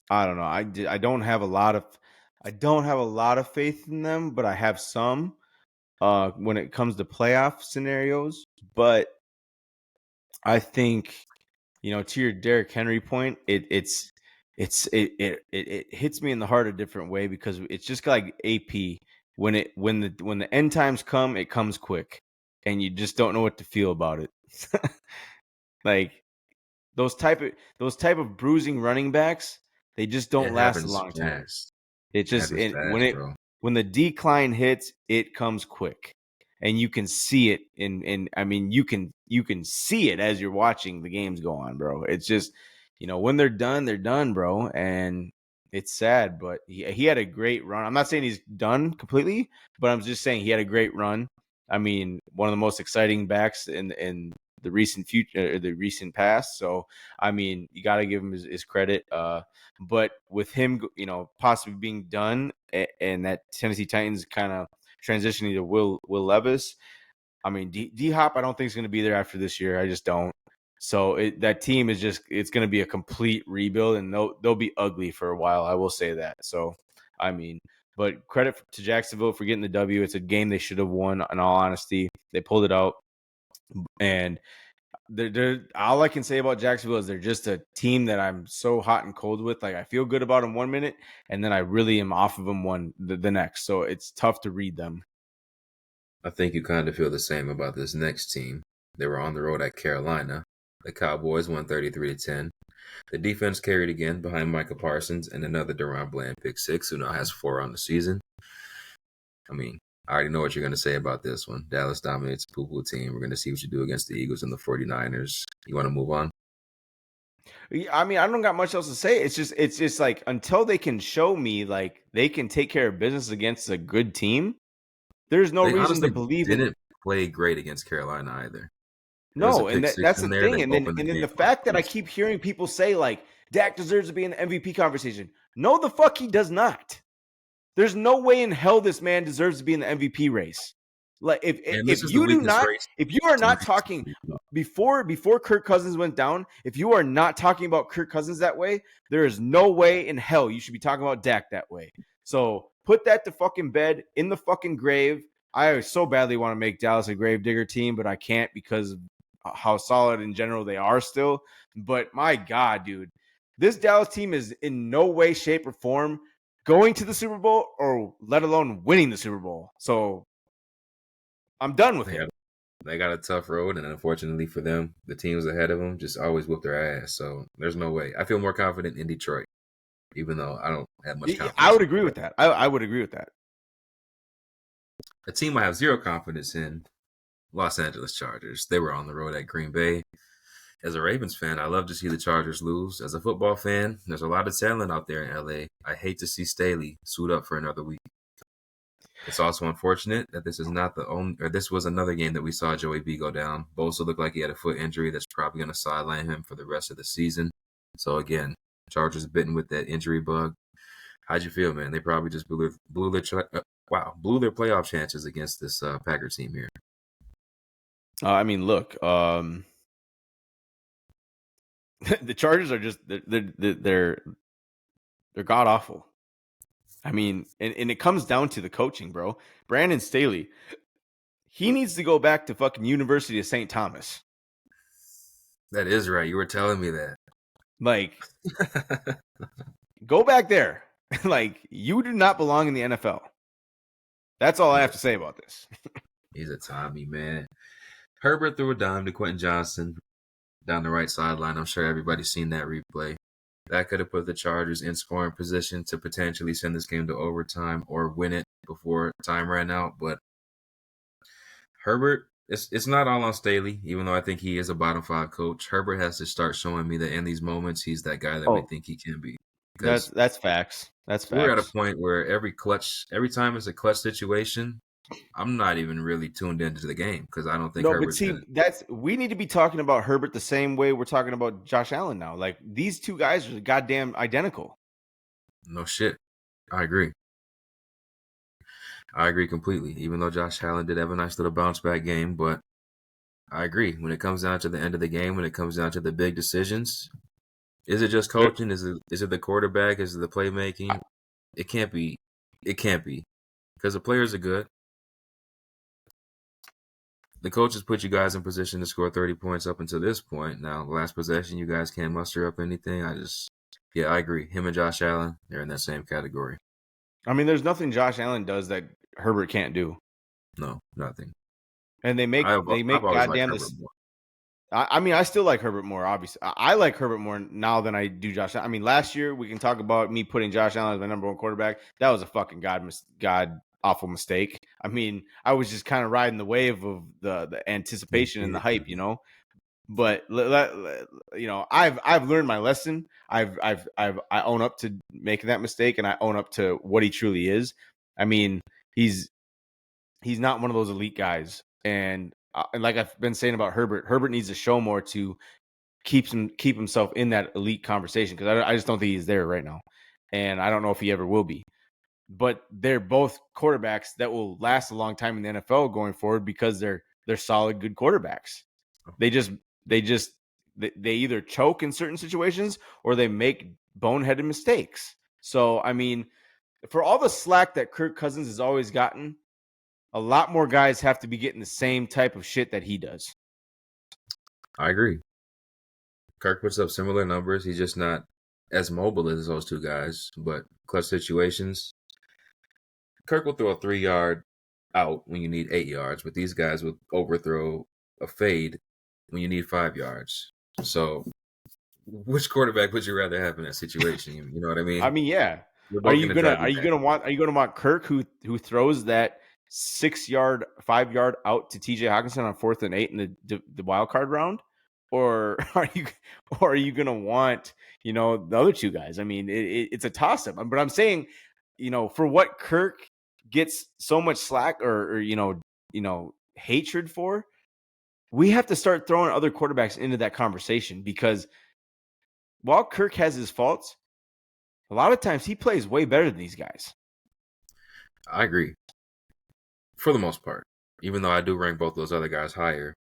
don't know. I don't have a lot of faith in them, but I have some when it comes to playoff scenarios. But I think to your Derrick Henry point, it hits me in the heart a different way because it's just like AP. When the end times come, it comes quick, and you just don't know what to feel about it. Like those type of bruising running backs, they just don't last a long time. It just when the decline hits, it comes quick, and you can see it I mean you can see it as you're watching the games go on, bro. It's just when they're done, bro, and it's sad, but he had a great run. I'm not saying he's done completely, but I'm just saying he had a great run. I mean, one of the most exciting backs in the recent future, the recent past. So, I mean, you got to give him his credit. But with him, possibly being done, and that Tennessee Titans kind of transitioning to Will Levis, I mean, D Hop, I don't think is going to be there after this year. I just don't. So that team is it's going to be a complete rebuild, and they'll be ugly for a while. I will say that. So, I mean, but credit to Jacksonville for getting the W. It's a game they should have won. In all honesty, they pulled it out, and they're all I can say about Jacksonville is they're just a team that I'm so hot and cold with. Like I feel good about them 1 minute, and then I really am off of them the next. So it's tough to read them. I think you kind of feel the same about this next team. They were on the road at Carolina. The Cowboys won 33-10. The defense carried again behind Micah Parsons and another DaRon Bland pick 6, who now has 4 on the season. I mean, I already know what you're going to say about this one. Dallas dominates the poo-poo team. We're going to see what you do against the Eagles and the 49ers. You want to move on? I mean, I don't got much else to say. It's just like until they can show me like they can take care of business against a good team, there's no They reason to honestly believe in. didn't play great against Carolina either. There was a No, and pick six that's the in there thing. that And opened the then game the for fact that I us. keep hearing people say like Dak deserves to be in the MVP conversation. No, the fuck he does not. There's no way in hell this man deserves to be in the MVP race. Like And if this is the you do weakest not, race if you are to me. not talking before Kirk Cousins went down, if you are not talking about Kirk Cousins that way, there is no way in hell you should be talking about Dak that way. So put that to fucking bed in the fucking grave. I so badly want to make Dallas a gravedigger team, but I can't because of how solid in general they are still. But my God, dude, this Dallas team is in no way, shape, or form going to the Super Bowl or let alone winning the Super Bowl. So I'm done with it. They got a tough road, and unfortunately for them, the teams ahead of them just always whoop their ass. So there's no way. I feel more confident in Detroit, even though I don't have much confidence. I would agree with that. I would agree with that. A team I have zero confidence in, Los Angeles Chargers. They were on the road at Green Bay. As a Ravens fan, I love to see the Chargers lose. As a football fan, there's a lot of talent out there in LA. I hate to see Staley suit up for another week. It's also unfortunate that this is not the only, or this was another game that we saw Joey B go down. Bosa looked like he had a foot injury that's probably going to sideline him for the rest of the season. So again, Chargers bitten with that injury bug. How'd you feel, man? They probably just blew their playoff chances against this Packer team here. I mean, look, the Chargers are just they're god awful. I mean, and it comes down to the coaching, bro. Brandon Staley, he needs to go back to fucking University of St. Thomas. That is right. You were telling me that. Like, go back there. Like, you do not belong in the NFL. That's all I have to say about this. He's a Tommy, man. Herbert threw a dime to Quentin Johnson down the right sideline. I'm sure everybody's seen that replay. That could have put the Chargers in scoring position to potentially send this game to overtime or win it before time ran out. But Herbert, it's not all on Staley, even though I think he is a bottom five coach. Herbert has to start showing me that in these moments he's that guy that we think he can be. That's facts. That's facts. We're at a point where every time it's a clutch situation, I'm not even really tuned into the game because I don't think Herbert's we need to be talking about Herbert the same way we're talking about Josh Allen now. Like, these two guys are goddamn identical. No shit. I agree. I agree completely. Even though Josh Allen did have a nice little bounce back game, but I agree. When it comes down to the end of the game, when it comes down to the big decisions, is it just coaching? Is it the quarterback? Is it the playmaking? It can't be. It can't be because the players are good. The coaches put you guys in position to score 30 points up until this point. Now, last possession, you guys can't muster up anything. I agree. Him and Josh Allen, they're in that same category. I mean, there's nothing Josh Allen does that Herbert can't do. No, nothing. And they make goddamn this. I mean, I still like Herbert more, obviously. I like Herbert more now than I do Josh Allen. I mean, last year, we can talk about me putting Josh Allen as my number one quarterback. That was a fucking god awful mistake. I mean, I was just kind of riding the wave of the anticipation and the hype, you know. But you know, I've learned my lesson. I own up to making that mistake, and I own up to what he truly is. I mean, he's not one of those elite guys, and like I've been saying about Herbert needs to show more to keep himself in that elite conversation because I just don't think he's there right now, and I don't know if he ever will be. But they're both quarterbacks that will last a long time in the NFL going forward because they're solid, good quarterbacks. They either choke in certain situations or they make boneheaded mistakes. So, I mean, for all the slack that Kirk Cousins has always gotten, a lot more guys have to be getting the same type of shit that he does. I agree. Kirk puts up similar numbers. He's just not as mobile as those two guys, but clutch situations, Kirk will throw a 3-yard out when you need 8 yards, but these guys will overthrow a fade when you need 5 yards. So, which quarterback would you rather have in that situation? You know what I mean? I mean, yeah. Are you gonna want Kirk who throws that 6-yard, 5-yard out to TJ Hawkinson on 4th and 8 in the wild card round? Or are you going to want, the other two guys? I mean, it's a toss up, but I'm saying, for what Kirk gets so much slack or hatred for, we have to start throwing other quarterbacks into that conversation, because while Kirk has his faults, a lot of times he plays way better than these guys. I agree. For the most part, even though I do rank both those other guys higher,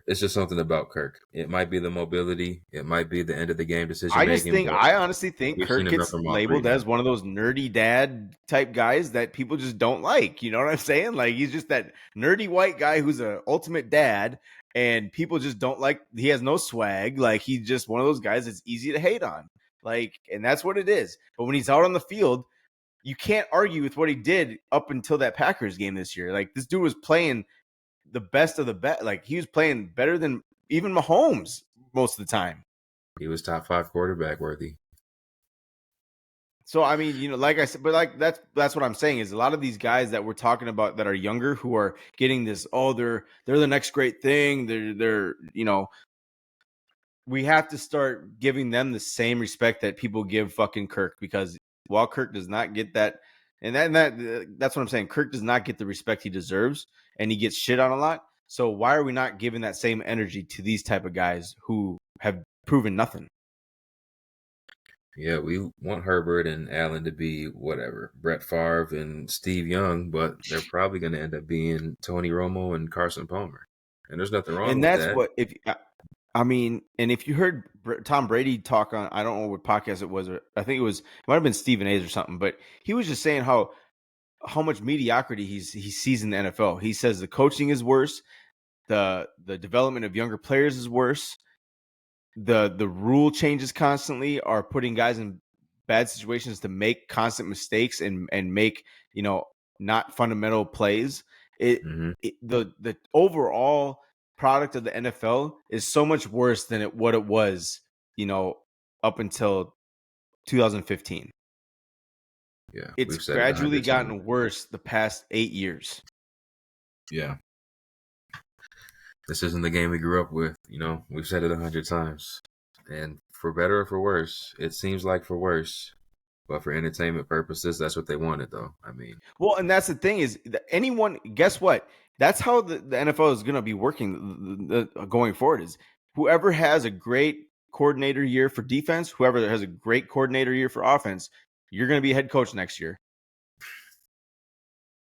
it's just something about Kirk. It might be the mobility. It might be the end of the game decision making. I honestly think Kirk gets labeled as one of those nerdy dad type guys that people just don't like. You know what I'm saying? Like, he's just that nerdy white guy who's an ultimate dad, and people just don't like. He has no swag. Like, he's just one of those guys that's easy to hate on. Like, and that's what it is. But when he's out on the field, you can't argue with what he did up until that Packers game this year. Like, this dude was playing the best of the best. Like, he was playing better than even Mahomes most of the time. He was top 5 quarterback worthy. So, I mean, like I said, but like that's what I'm saying is a lot of these guys that we're talking about that are younger, who are getting this, they're the next great thing. They're we have to start giving them the same respect that people give fucking Kirk, because while Kirk does not get that, and that's what I'm saying, Kirk does not get the respect he deserves, and he gets shit on a lot. So why are we not giving that same energy to these type of guys who have proven nothing? Yeah, we want Herbert and Allen to be whatever, Brett Favre and Steve Young, but they're probably going to end up being Tony Romo and Carson Palmer. And there's nothing wrong with that. And that's and if you heard Tom Brady talk on, I don't know what podcast it was, or I think it might have been Stephen A's or something, but he was just saying how much mediocrity he sees in the NFL. He says the coaching is worse, the development of younger players is worse, the rule changes constantly are putting guys in bad situations to make constant mistakes and make not fundamental plays. The overall product of the NFL is so much worse than what it was, up until 2015. Yeah, it's gradually gotten worse the past 8 years. Yeah. This isn't the game we grew up with. We've said it 100 times. And for better or for worse, it seems like for worse. But for entertainment purposes, that's what they wanted, though. I mean. Well, and that's the thing is, guess what? That's how the NFL is going to be working going forward, is whoever has a great coordinator year for defense, whoever has a great coordinator year for offense, you're going to be head coach next year.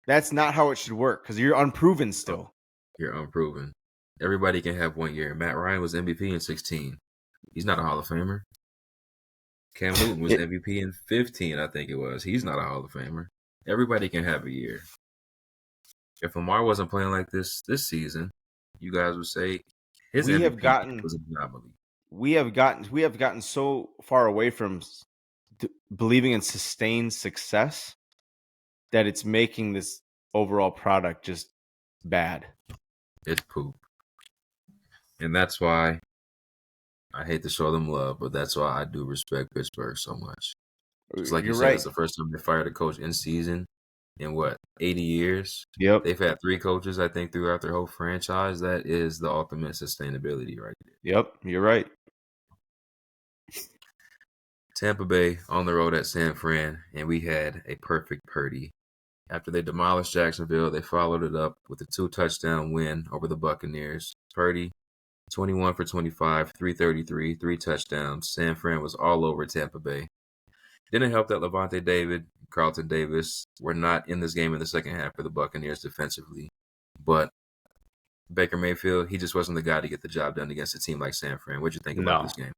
That's not how it should work, because you're unproven still. You're unproven. Everybody can have 1 year. Matt Ryan was MVP in 2016. He's not a Hall of Famer. Cam Newton was MVP in 2015, I think it was. He's not a Hall of Famer. Everybody can have a year. If Lamar wasn't playing like this season, you guys would say his MVP was an anomaly. We have gotten so far away from believing in sustained success that it's making this overall product just bad. It's poop. And that's why I hate to show them love, but that's why I do respect Pittsburgh so much. It's like you said, it's the first time they fired a coach in season in 80 years? Yep. They've had 3 coaches, I think, throughout their whole franchise. That is the ultimate sustainability right there. Yep, you're right. Tampa Bay on the road at San Fran, and we had a perfect Purdy. After they demolished Jacksonville, they followed it up with a 2-touchdown win over the Buccaneers. Purdy, 21 for 25, 333, 3 touchdowns. San Fran was all over Tampa Bay. Didn't help that Levante David, Carlton Davis were not in this game in the second half for the Buccaneers defensively. But Baker Mayfield, he just wasn't the guy to get the job done against a team like San Fran. What'd you think about this game?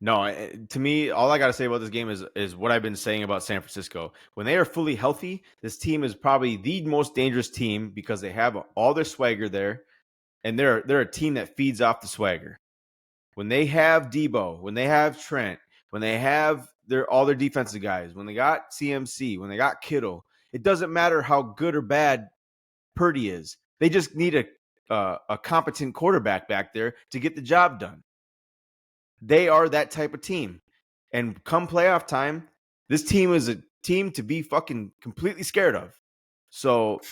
No, to me, all I got to say about this game is what I've been saying about San Francisco. When they are fully healthy, this team is probably the most dangerous team because they have all their swagger there, and they're a team that feeds off the swagger. When they have Debo, when they have Trent, when they have all their defensive guys, when they got CMC, when they got Kittle, it doesn't matter how good or bad Purdy is. They just need a competent quarterback back there to get the job done. They are that type of team. And come playoff time, this team is a team to be fucking completely scared of. So,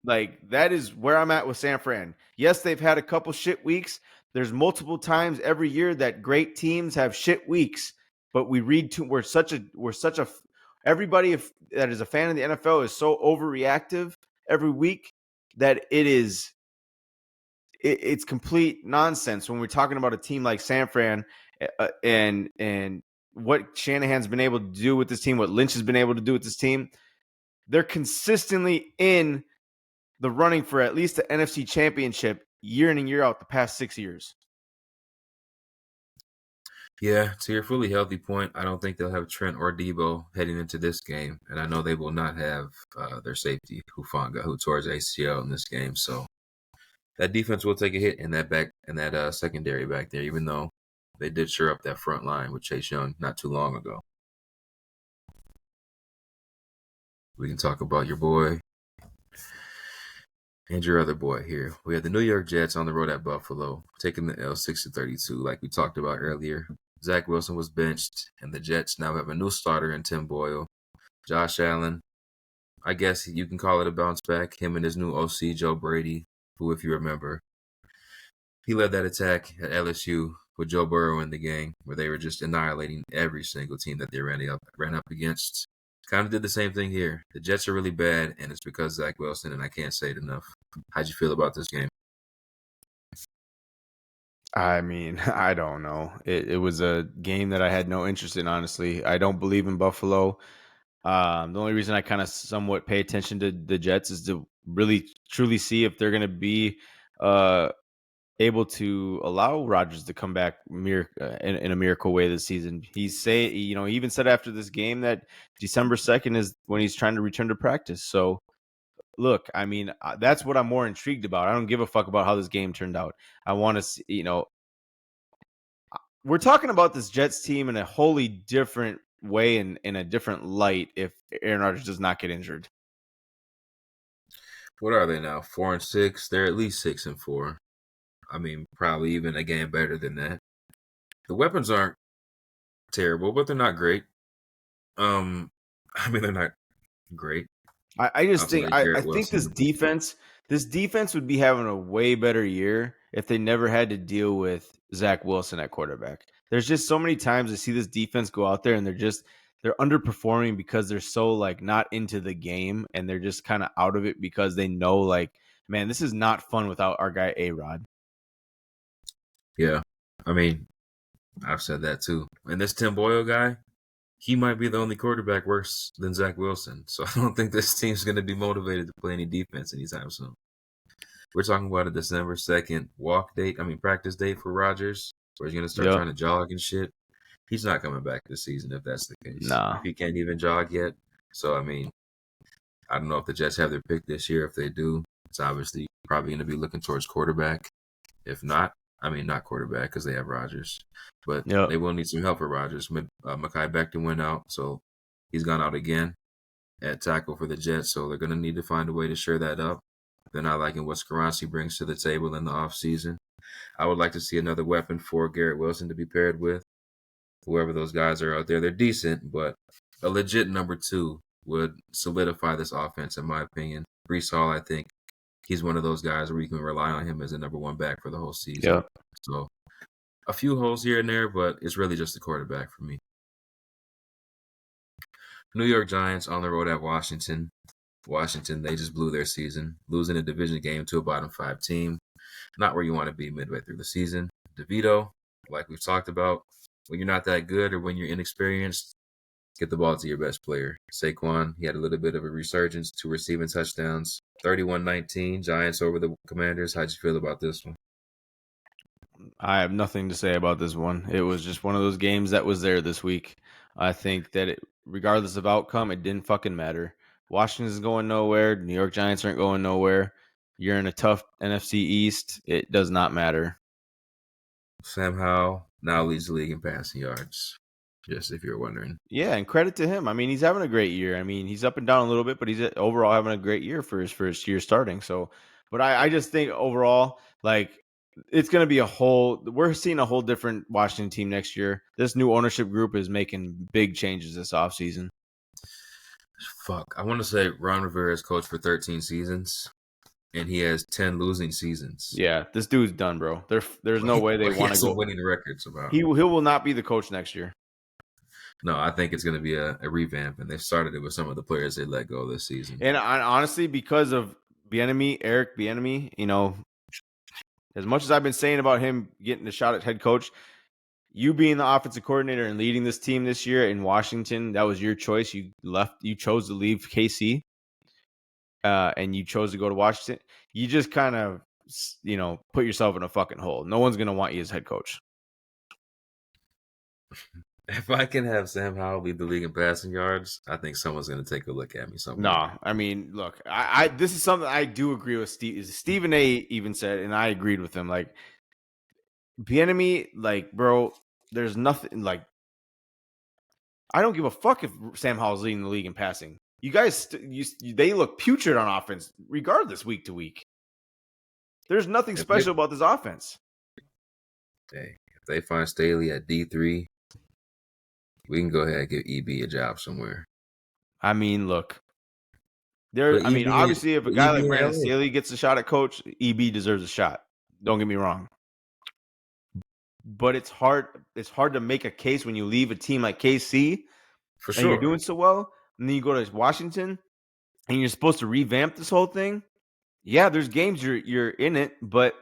like, that is where I'm at with San Fran. Yes, they've had a couple shit weeks. There's multiple times every year that great teams have shit weeks, but we're such a everybody that is a fan of the NFL is so overreactive every week that it's complete nonsense when we're talking about a team like San Fran and what Shanahan's been able to do with this team, what Lynch has been able to do with this team. They're consistently in the running for at least the NFC Championship year in and year out the past 6 years. Yeah, to your fully healthy point, I don't think they'll have Trent or Debo heading into this game, and I know they will not have their safety Hufanga, who tore his ACL in this game. So that defense will take a hit in that secondary back there, even though they did shore up that front line with Chase Young not too long ago. We can talk about your boy and your other boy here. We have the New York Jets on the road at Buffalo, taking the L 6-32, like we talked about earlier. Zach Wilson was benched, and the Jets now have a new starter in Tim Boyle. Josh Allen, I guess you can call it a bounce back. Him and his new OC, Joe Brady, who, if you remember, he led that attack at LSU with Joe Burrow in the game, where they were just annihilating every single team that they ran up against. Kind of did the same thing here. The Jets are really bad, and it's because Zach Wilson, and I can't say it enough. How'd you feel about this game? I mean, I don't know. It was a game that I had no interest in, honestly. I don't believe in Buffalo. The only reason I kind of somewhat pay attention to the Jets is to really truly see if they're going to be able to allow Rodgers to come back in a miracle way this season. He even said after this game that December 2nd is when he's trying to return to practice. So, look, I mean, that's what I'm more intrigued about. I don't give a fuck about how this game turned out. I want to see, we're talking about this Jets team in a wholly different way and in a different light if Aaron Rodgers does not get injured. What are they now? 4-6. They're at least 6-4. I mean, probably even a game better than that. The weapons aren't terrible, but they're not great. I mean, they're not great. I just think I think this defense would be having a way better year if they never had to deal with Zach Wilson at quarterback. There's just so many times I see this defense go out there and they're underperforming because they're so like not into the game and they're just kind of out of it because they know like, man, this is not fun without our guy A-Rod. Yeah, I mean, I've said that too. And this Tim Boyle guy, he might be the only quarterback worse than Zach Wilson. So I don't think this team's going to be motivated to play any defense anytime soon. We're talking about a December 2nd practice date for Rodgers, where he's going to start trying to jog and shit. He's not coming back this season if that's the case. Nah. If he can't even jog yet. So, I mean, I don't know if the Jets have their pick this year. If they do, it's obviously probably going to be looking towards quarterback. If not, not quarterback because they have Rodgers. But they will need some help for Rodgers. Mekhi Becton went out, so he's gone out again at tackle for the Jets. So they're going to need to find a way to shore that up. They're not liking what Skoronski brings to the table in the offseason. I would like to see another weapon for Garrett Wilson to be paired with. Whoever those guys are out there, they're decent, but a legit number 2 would solidify this offense, in my opinion. Breece Hall, I think, he's one of those guys where you can rely on him as a number 1 back for the whole season. Yeah. So a few holes here and there, but it's really just the quarterback for me. New York Giants on the road at Washington. Washington, they just blew their season, losing a division game to a bottom 5 team. Not where you want to be midway through the season. DeVito, like we've talked about, when you're not that good or when you're inexperienced, get the ball to your best player. Saquon, he had a little bit of a resurgence, 2 receiving touchdowns, 31-19, Giants over the Commanders. How'd you feel about this one? I have nothing to say about this one. It was just one of those games that was there this week. I think that regardless of outcome, it didn't fucking matter. Washington's going nowhere. New York Giants aren't going nowhere. You're in a tough NFC East. It does not matter. Sam Howell now leads the league in passing yards, just if you're wondering. Yeah, and credit to him. I mean, he's having a great year. I mean, he's up and down a little bit, but he's overall having a great year for his first year starting. So, but I just think overall, like, it's going to be we're seeing a whole different Washington team next year. This new ownership group is making big changes this offseason. Fuck. I want to say Ron Rivera has coached for 13 seasons, and he has 10 losing seasons. Yeah, this dude's done, bro. There's But no he, way they but he want to has some go. winning records about He him. will not be the coach next year. No, I think it's going to be a revamp, and they've started it with some of the players they let go this season. And honestly, because of Eric Bieniemy, as much as I've been saying about him getting a shot at head coach, you being the offensive coordinator and leading this team this year in Washington, that was your choice. You chose to leave KC, and you chose to go to Washington. You just kind of, put yourself in a fucking hole. No one's gonna want you as head coach. If I can have Sam Howell lead the league in passing yards, I think someone's going to take a look at me somewhere. No, I mean, look, I this is something I do agree with. Stephen A. even said, and I agreed with him. Like, Bieniemy, like, bro, there's nothing like. I don't give a fuck if Sam Howell's leading the league in passing. You guys, they look putrid on offense, regardless, week to week. There's nothing special about this offense. Hey, if they find Staley at D3, we can go ahead and give EB a job somewhere. I mean, look. Obviously, if a guy like Brandon Staley gets a shot at coach, EB deserves a shot. Don't get me wrong. But it's hard to make a case when you leave a team like KC for sure, and you're doing so well, and then you go to Washington and you're supposed to revamp this whole thing. Yeah, there's games you're in it, but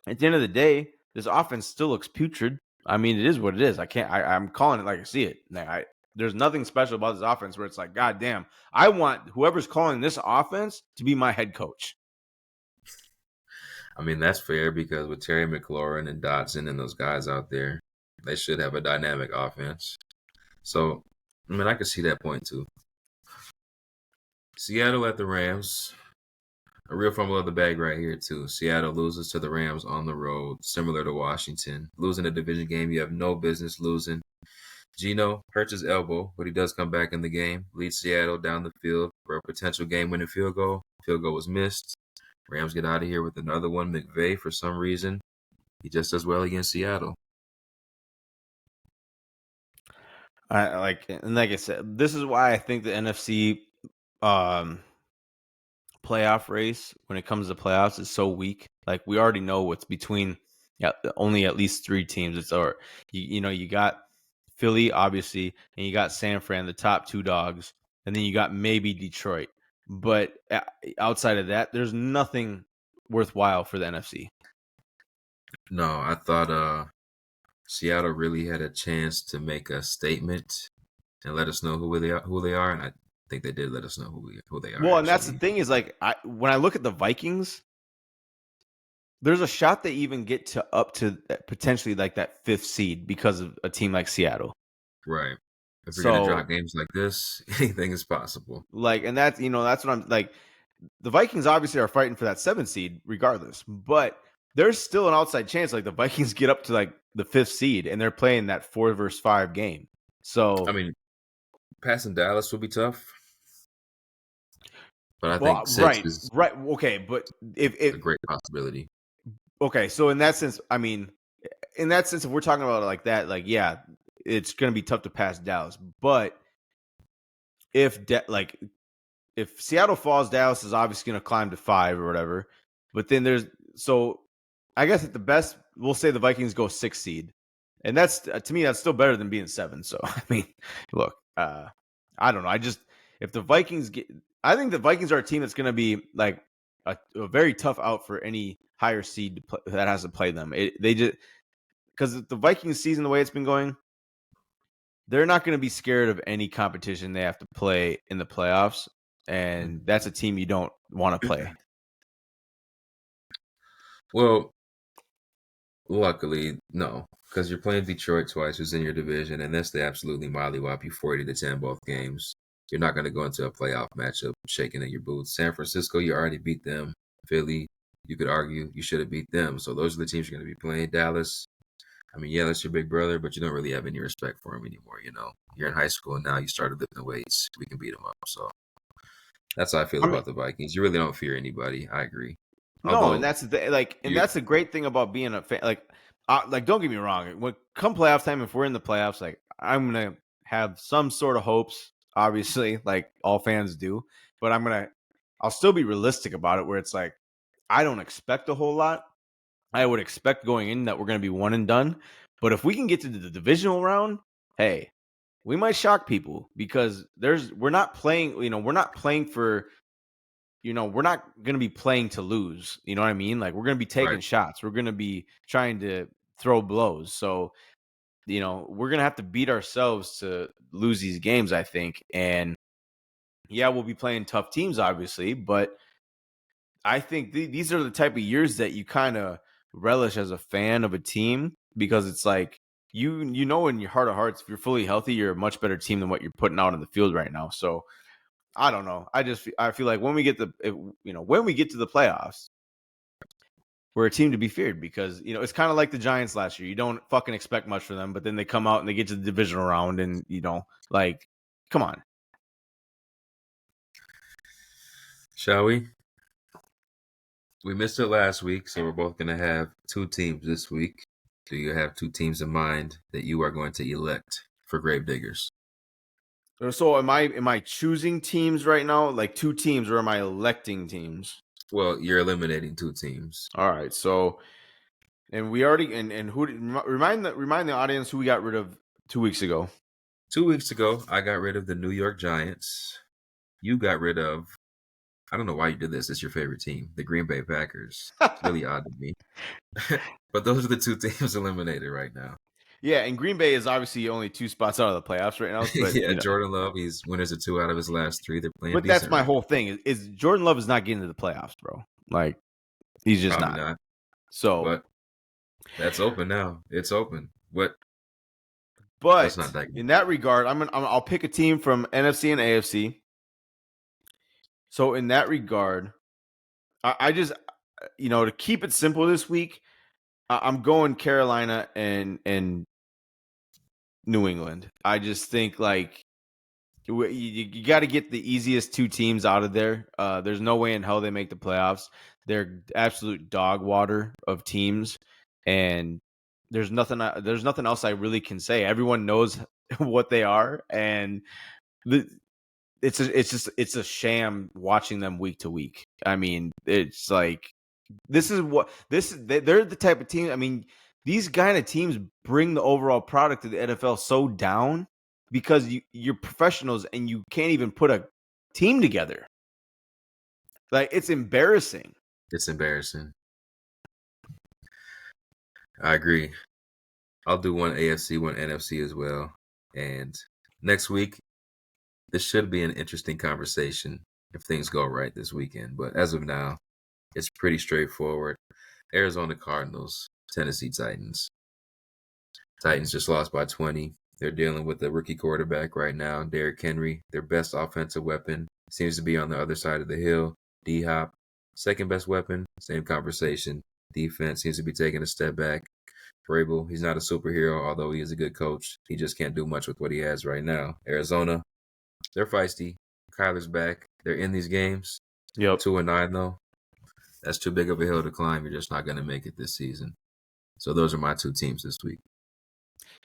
at the end of the day, this offense still looks putrid. I mean, it is what it is. I'm calling it like I see it. There's nothing special about this offense where it's like, God damn, I want whoever's calling this offense to be my head coach. I mean, that's fair because with Terry McLaurin and Dotson and those guys out there, they should have a dynamic offense. So, I mean, I can see that point too. Seattle at the Rams. A real fumble of the bag right here, too. Seattle loses to the Rams on the road, similar to Washington. Losing a division game you have no business losing. Geno hurts his elbow, but he does come back in the game. Leads Seattle down the field for a potential game-winning field goal. Field goal was missed. Rams get out of here with another one. McVay, for some reason, he just does well against Seattle. Like I said, this is why I think the NFC playoff race when it comes to playoffs is so weak. Like, we already know what's between only at least 3 teams. You got Philly, obviously, and you got San Fran, the top 2 dogs, and then you got maybe Detroit. But outside of that, there's nothing worthwhile for the NFC. No, I thought Seattle really had a chance to make a statement and let us know who they are, and I think they did let us know who they are. Well, and that's the thing is, like, when I look at the Vikings, there's a shot they even get to up to potentially like that 5th seed because of a team like Seattle. Right. If you're gonna drop games like this, anything is possible. Like, and that's what I'm like. The Vikings obviously are fighting for that 7th seed regardless, but there's still an outside chance like the Vikings get up to like the 5th seed and they're playing that 4 versus 5 game. So I mean, passing Dallas will be tough. But I think 6 is right. Okay, but if a great possibility. Okay, so in that sense, if we're talking about it like that, like, yeah, it's going to be tough to pass Dallas. But if Seattle falls, Dallas is obviously going to climb to 5 or whatever. But then I guess at the best, we'll say the Vikings go 6th seed. And that's, to me, that's still better than being 7. So, I mean, look, I don't know. If the Vikings I think the Vikings are a team that's going to be like a very tough out for any higher seed that has to play them. Because the Vikings season, the way it's been going, they're not going to be scared of any competition they have to play in the playoffs. And that's a team you don't want to play. Well, luckily, no, because you're playing Detroit twice, who's in your division, and they absolutely mollywop you 40-10 both games. You're not going to go into a playoff matchup shaking in your boots. San Francisco, you already beat them. Philly, you could argue you should have beat them. So those are the teams you're going to be playing. Dallas, I mean, yeah, that's your big brother, but you don't really have any respect for him anymore. You're in high school and now you started lifting weights. We can beat them up. So that's how I feel about the Vikings. You really don't fear anybody. I agree. No, and that's that's the great thing about being a fan. Like, don't get me wrong. When come playoff time, if we're in the playoffs, like, I'm gonna have some sort of hopes obviously, like all fans do. But I'll still be realistic about it, where it's like I don't expect a whole lot. I would expect going in that we're going to be one and done. But if we can get to the divisional round, hey, we might shock people because we're not playing. We're not playing for. We're not going to be playing to lose. You know what I mean? Like we're going to be taking Right. shots. We're going to be trying to throw blows. So we're going to have to beat ourselves to lose these games, I think. And yeah, we'll be playing tough teams, obviously, but I think these are the type of years that you kind of relish as a fan of a team because it's like you know in your heart of hearts, if you're fully healthy, you're a much better team than what you're putting out on the field right now. So I don't know. I feel like when we get when we get to the playoffs, we're a team to be feared because it's kind of like the Giants last year. You don't fucking expect much from them, but then they come out and they get to the divisional round, and like, come on. Shall we? We missed it last week, so we're both going to have two teams this week. Do you have two teams in mind that you are going to elect for Gravediggers? So am I choosing teams right now, like two teams, or am I electing teams? Well, you're eliminating two teams. All right. So, and we already and who remind the audience who we got rid of 2 weeks ago. 2 weeks ago, I got rid of the New York Giants. You got rid of, I don't know why you did this. It's your favorite team, the Green Bay Packers. It's really odd to me. But those are the two teams eliminated right now. Yeah, and Green Bay is obviously only 2 spots out of the playoffs right now. But Yeah, Jordan Love, he's winners of 2 out of his last 3. They're playing but decent. that's my right whole thing is Jordan Love is not getting to the playoffs, bro. Like he's just Probably not. So, but that's open now. It's open. But But in that regard, I'll pick a team from NFC and AFC. So in that regard, I just to keep it simple this week, I'm going Carolina and New England. I just think like you got to get the easiest two teams out of there. There's no way in hell they make the playoffs. They're absolute dog water of teams, and there's nothing else I really can say. Everyone knows what they are, and it's a sham watching them week to week. I mean, it's like they're the type of team. I mean, these kind of teams bring the overall product of the NFL so down because you're professionals and you can't even put a team together. Like it's embarrassing. It's embarrassing. I agree. I'll do one AFC, one NFC as well. And next week, this should be an interesting conversation if things go right this weekend. But as of now, it's pretty straightforward. Arizona Cardinals, Tennessee Titans. Titans just lost by 20. They're dealing with a rookie quarterback right now, Derrick Henry. Their best offensive weapon seems to be on the other side of the hill. D-Hop, second best weapon, same conversation. Defense seems to be taking a step back. Vrabel, he's not a superhero, although he is a good coach. He just can't do much with what he has right now. Arizona, they're feisty. Kyler's back. They're in these games. Yep. 2-9 though. That's too big of a hill to climb. You're just not going to make it this season. So those are my two teams this week.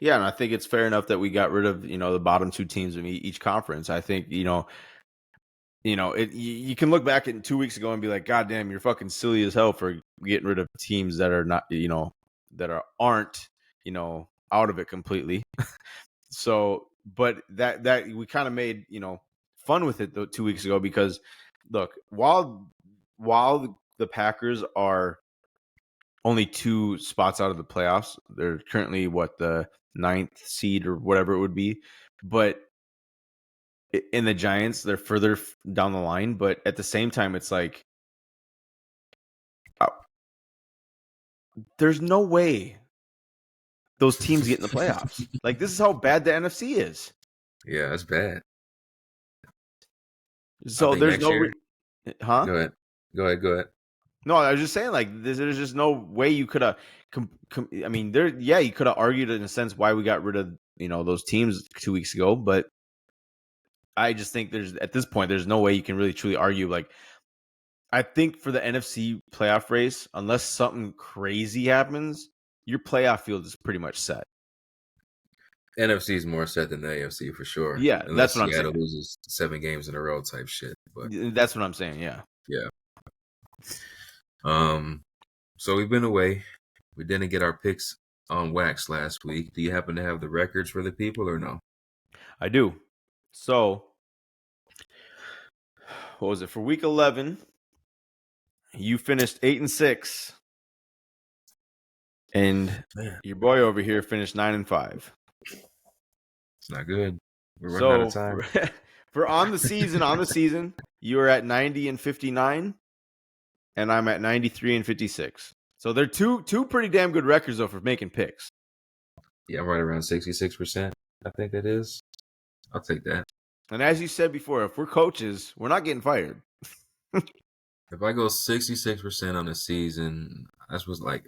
Yeah, and I think it's fair enough that we got rid of the bottom two teams of each conference. I think you can look back at 2 weeks ago and be like, God damn, you're fucking silly as hell for getting rid of teams that are not aren't out of it completely. So, but that we kind of made fun with it 2 weeks ago because look, while the Packers are only 2 spots out of the playoffs, they're currently the 9th seed or whatever it would be, but in the Giants, they're further down the line. But at the same time, it's like there's no way those teams get in the playoffs. Like this is how bad the NFC is. Yeah, that's bad. So there's no huh? Go ahead. No, I was just saying like there's just no way you could have I mean, you could have argued in a sense why we got rid of, those teams 2 weeks ago, but I just think at this point there's no way you can really truly argue. Like I think for the NFC playoff race, unless something crazy happens, your playoff field is pretty much set. NFC is more set than the AFC for sure, Yeah, that's unless what I'm Seattle saying. loses 7 games in a row type shit. But That's what I'm saying. Yeah. yeah. So we've been away. We didn't get our picks on wax last week. Do you happen to have the records for the people or no? I do. So, what was it for week 11? You finished 8-6, and Man, your boy over here finished 9-5. it's not good. We're running out of So time. for on the season, you are at 90-59, and I'm at 93-56. So they're two pretty damn good records though for making picks. Yeah, I'm right around 66%. I think that is. I'll take that. And as you said before, if we're coaches, we're not getting fired. If I go 66% on the season, that was like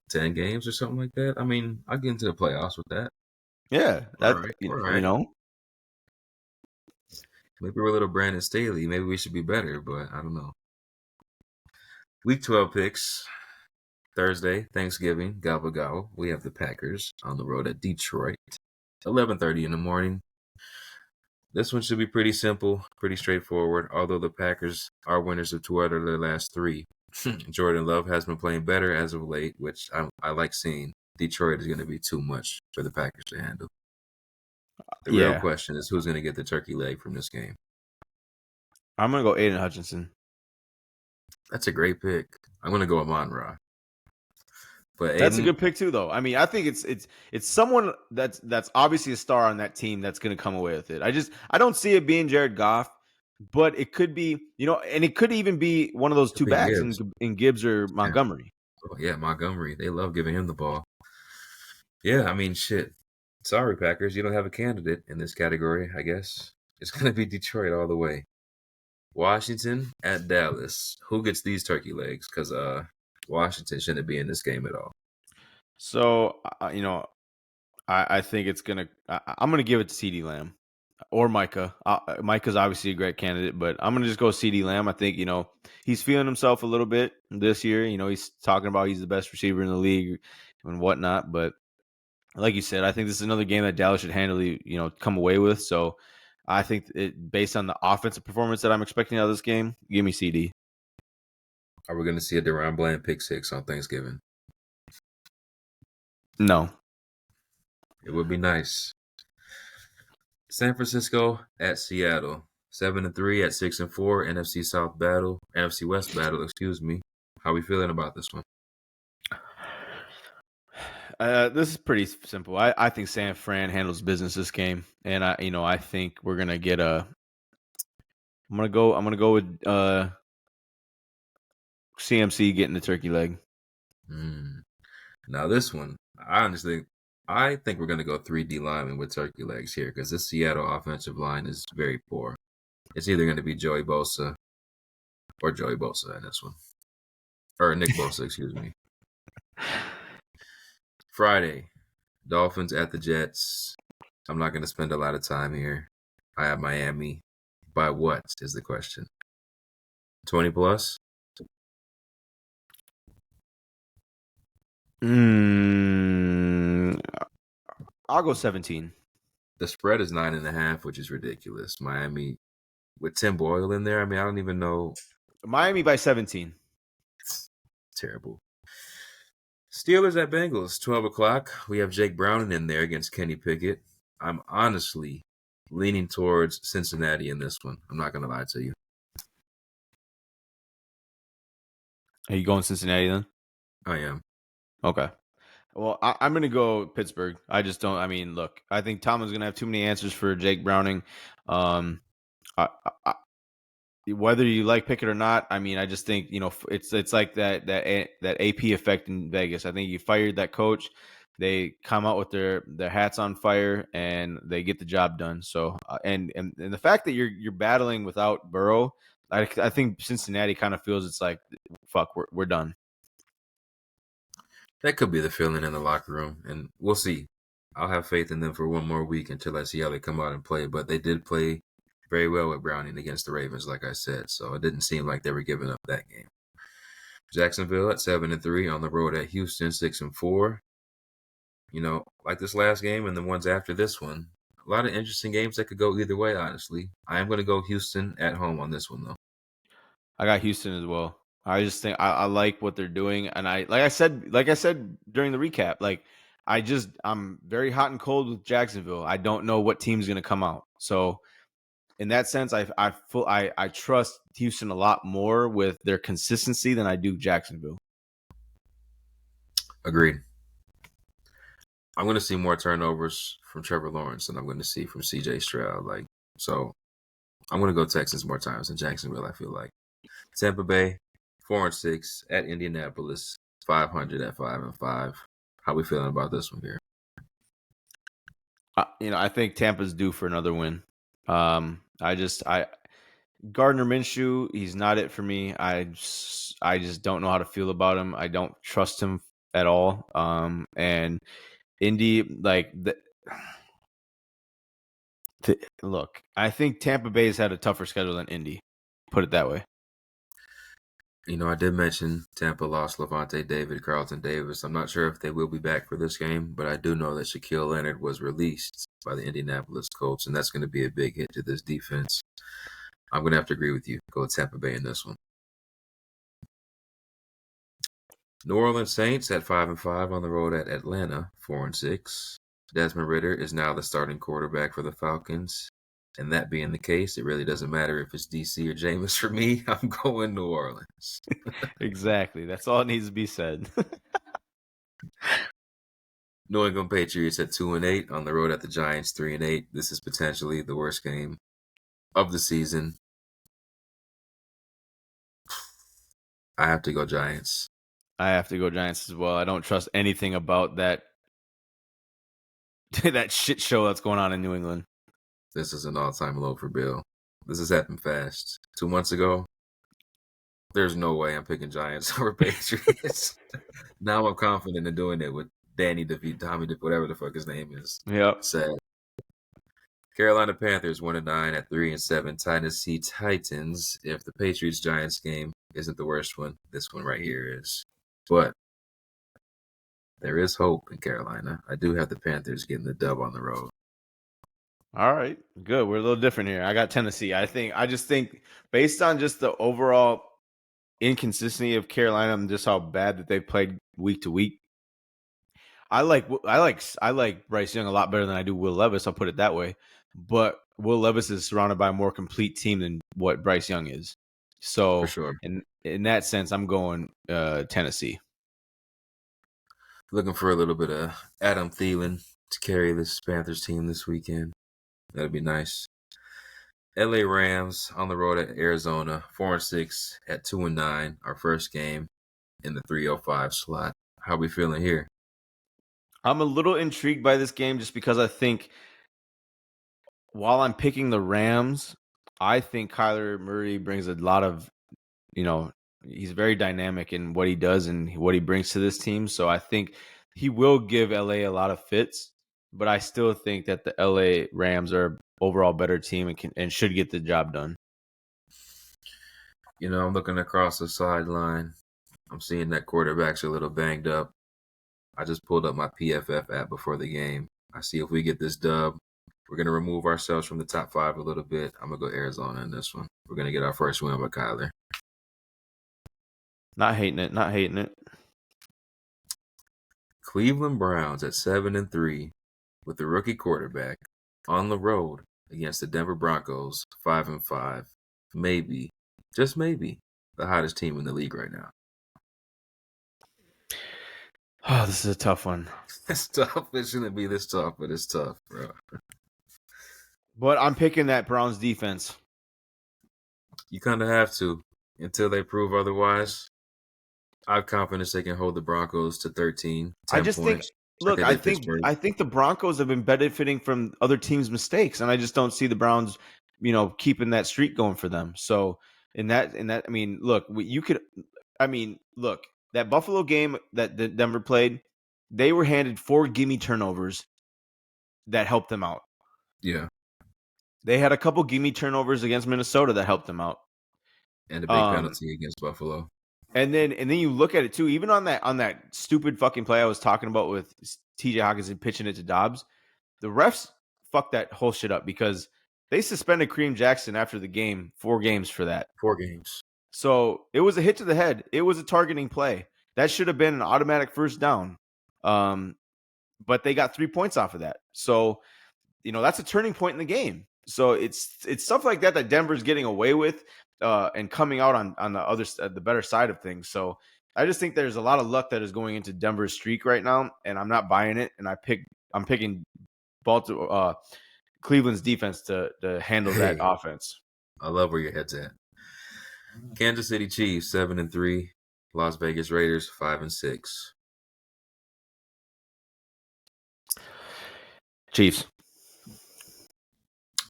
10 games or something like that. I mean, I'll get into the playoffs with that. Yeah, All that right. you All you right. know. Maybe we're a little Brandon Staley. Maybe we should be better, but I don't know. Week 12 picks. Thursday, Thanksgiving, gobble gobble. We have the Packers on the road at Detroit. 11:30 in the morning. This one should be pretty simple, pretty straightforward. Although the Packers are winners of two out of their last three. Jordan Love has been playing better as of late, which I like seeing. Detroit is going to be too much for the Packers to handle. The real Yeah, question is who's going to get the turkey leg from this game. I'm gonna go Aiden Hutchinson. That's a great pick. I'm going to go Amon-Ra. But That's a Aiden, good pick too, though. I mean, I think it's someone that's obviously a star on that team that's going to come away with it. I don't see it being Jared Goff, but it could be, and it could even be one of those could two be backs Gibbs. in Gibbs or Yeah. Montgomery. Oh, yeah, Montgomery. They love giving him the ball. Yeah, I mean, shit. Sorry, Packers. You don't have a candidate in this category, I guess. It's going to be Detroit all the way. Washington at Dallas. Who gets these turkey legs? Because Washington shouldn't be in this game at all. So, I think it's gonna. I'm gonna give it to CeeDee Lamb or Micah. Micah's obviously a great candidate, but I'm gonna just go CeeDee Lamb. I think he's feeling himself a little bit this year. He's talking about he's the best receiver in the league and whatnot. But like you said, I think this is another game that Dallas should handily come away with. So I think based on the offensive performance that I'm expecting out of this game, give me CD. Are we going to see a DeRon Bland pick six on Thanksgiving? No. It would be nice. San Francisco at Seattle. 7-3 at 6-4. NFC West battle, excuse me. How are we feeling about this one? This is pretty simple. I think San Fran handles business this game, and I think we're gonna get a. I'm gonna go with CMC getting the turkey leg. Now this one, I think we're gonna go 3D linemen with turkey legs here because this Seattle offensive line is very poor. It's either gonna be Joey Bosa or Joey Bosa in this one, or Nick Bosa, excuse me. Friday, Dolphins at the Jets. I'm not going to spend a lot of time here. I have Miami. By what is the question? 20 plus? I'll go 17. The spread is 9.5, which is ridiculous. Miami with Tim Boyle in there. I mean, I don't even know. Miami by 17. Terrible. Steelers at Bengals, 12 o'clock. We have Jake Browning in there against Kenny Pickett. I'm honestly leaning towards Cincinnati in this one. I'm not going to lie to you. Are you going Cincinnati then? I am. Okay. Well, I'm going to go Pittsburgh. I just don't. I mean, look, I think Tomlin's going to have too many answers for Jake Browning. Whether you like Pickett or not, I mean, I just think it's like that AP effect in Vegas. I think you fired that coach, they come out with their hats on fire and they get the job done. So and the fact that you're battling without Burrow, I think Cincinnati kind of feels it's like, fuck, we're done. That could be the feeling in the locker room, and we'll see. I'll have faith in them for one more week until I see how they come out and play. But they did play very well with Browning against the Ravens, like I said. So it didn't seem like they were giving up that game. Jacksonville at 7-3 on the road at Houston, 6-4. like this last game and the ones after this one. A lot of interesting games that could go either way, honestly. I am going to go Houston at home on this one, though. I got Houston as well. I just think I like what they're doing, and like I said during the recap, I'm very hot and cold with Jacksonville. I don't know what team's going to come out. So in that sense, I trust Houston a lot more with their consistency than I do Jacksonville. Agreed. I'm going to see more turnovers from Trevor Lawrence than I'm going to see from C.J. Stroud. So I'm going to go Texans more times than Jacksonville, I feel like. Tampa Bay, 4-6 at Indianapolis, 500 at 5-5. How we feeling about this one here? I think Tampa's due for another win. Gardner Minshew, he's not it for me. I just don't know how to feel about him. I don't trust him at all. And Indy, look, I think Tampa Bay has had a tougher schedule than Indy. Put it that way. I did mention Tampa lost Levante David, Carlton Davis. I'm not sure if they will be back for this game, but I do know that Shaquille Leonard was released by the Indianapolis Colts, and that's going to be a big hit to this defense. I'm going to have to agree with you. Go with Tampa Bay in this one. New Orleans Saints at 5-5 on the road at Atlanta, 4-6. Desmond Ridder is now the starting quarterback for the Falcons. And that being the case, it really doesn't matter if it's DC or Jameis for me. I'm going New Orleans. Exactly. That's all it needs to be said. New England Patriots at 2-8 on the road at the Giants, 3-8. This is potentially the worst game of the season. I have to go Giants. I have to go Giants as well. I don't trust anything about that shit show that's going on in New England. This is an all-time low for Bill. This has happened fast. 2 months ago, there's no way I'm picking Giants over Patriots. Now I'm confident in doing it with Tommy DeVito, whatever the fuck his name is. Yep. Sad. Carolina Panthers 1-9 at 3-7. Tennessee Titans. If the Patriots-Giants game isn't the worst one, this one right here is. But there is hope in Carolina. I do have the Panthers getting the dub on the road. All right, good. We're a little different here. I got Tennessee. I just think based on just the overall inconsistency of Carolina and just how bad that they've played week to week, I like Bryce Young a lot better than I do Will Levis. I'll put it that way. But Will Levis is surrounded by a more complete team than what Bryce Young is. So, for sure. In that sense, I'm going Tennessee. Looking for a little bit of Adam Thielen to carry this Panthers team this weekend. That'd be nice. LA Rams on the road at Arizona, 4-6 at 2-9. Our first game in the 305 slot. How we feeling here? I'm a little intrigued by this game just because I think while I'm picking the Rams, I think Kyler Murray brings a lot of, he's very dynamic in what he does and what he brings to this team. So I think he will give LA a lot of fits, but I still think that the LA Rams are overall better team and should get the job done. I'm looking across the sideline. I'm seeing that quarterback's a little banged up. I just pulled up my PFF app before the game. I see if we get this dub, we're going to remove ourselves from the top 5 a little bit. I'm going to go Arizona in this one. We're going to get our first win with Kyler. Not hating it. Cleveland Browns at 7-3 with the rookie quarterback on the road against the Denver Broncos, 5-5. Maybe, just maybe, the hottest team in the league right now. Oh, this is a tough one. It's tough. It shouldn't be this tough, but it's tough, bro. But I'm picking that Browns defense. You kind of have to until they prove otherwise. I have confidence they can hold the Broncos to 13. I just points. I think the Broncos have been benefiting from other teams' mistakes, and I just don't see the Browns, keeping that streak going for them. So in that, I mean, look, that Buffalo game that Denver played, they were handed 4 gimme turnovers that helped them out. Yeah. They had a couple gimme turnovers against Minnesota that helped them out. And a big penalty against Buffalo. And then you look at it too, even on that stupid fucking play I was talking about with TJ Hawkinson pitching it to Dobbs, the refs fucked that whole shit up because they suspended Kareem Jackson after the game, 4 games for that. 4 games. So it was a hit to the head. It was a targeting play. That should have been an automatic first down. But they got 3 points off of that. So, that's a turning point in the game. So it's stuff like that Denver's getting away with and coming out on the better side of things. So I just think there's a lot of luck that is going into Denver's streak right now, and I'm not buying it. And I'm picking Cleveland's defense to handle that offense. I love where your head's at. Kansas City Chiefs 7-3, Las Vegas Raiders 5-6. Chiefs.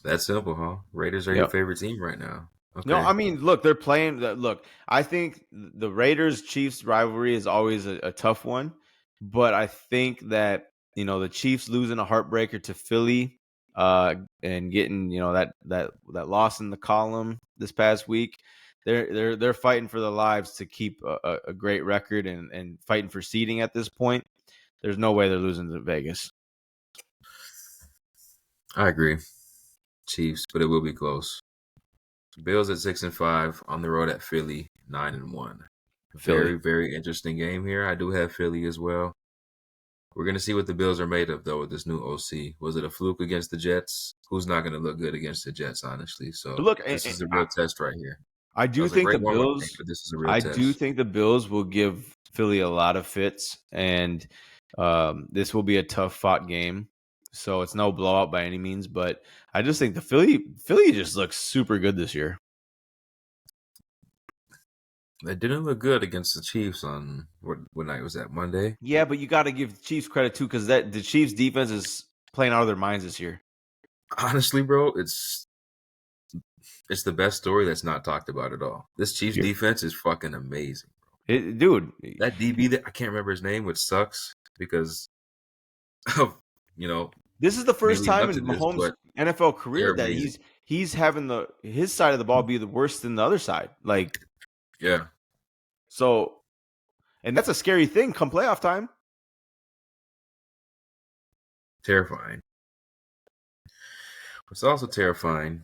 That's simple, huh? Raiders are your favorite team right now. Okay. No, I mean, look, they're playing. Look, I think the Raiders-Chiefs rivalry is always a tough one, but I think that the Chiefs losing a heartbreaker to Philly and getting that loss in the column this past week, they're fighting for their lives to keep a great record and fighting for seeding at this point. There's no way they're losing to Vegas. I agree. Chiefs, but it will be close. Bills at 6-5 on the road at Philly 9-1. Very, very interesting game here. I do have Philly as well. We're going to see what the Bills are made of, though, with this new OC. Was it a fluke against the Jets? Who's not going to look good against the Jets, honestly? So this is a real test right here. I do think the Bills. This is a real test. Do think the Bills will give Philly a lot of fits, and this will be a tough fought game. So it's no blowout by any means, but I just think the Philly just looks super good this year. They didn't look good against the Chiefs on what night was that? Monday? Yeah, but you got to give the Chiefs credit too, because the Chiefs defense is playing out of their minds this year. Honestly, bro, it's the best story that's not talked about at all. This Chiefs defense is fucking amazing, bro. Dude, that DB that I can't remember his name, which sucks because of this is the first time in Mahomes' NFL career that he's having his side of the ball be the worse than the other side. Like, yeah. So, and that's a scary thing come playoff time. Terrifying. What's also terrifying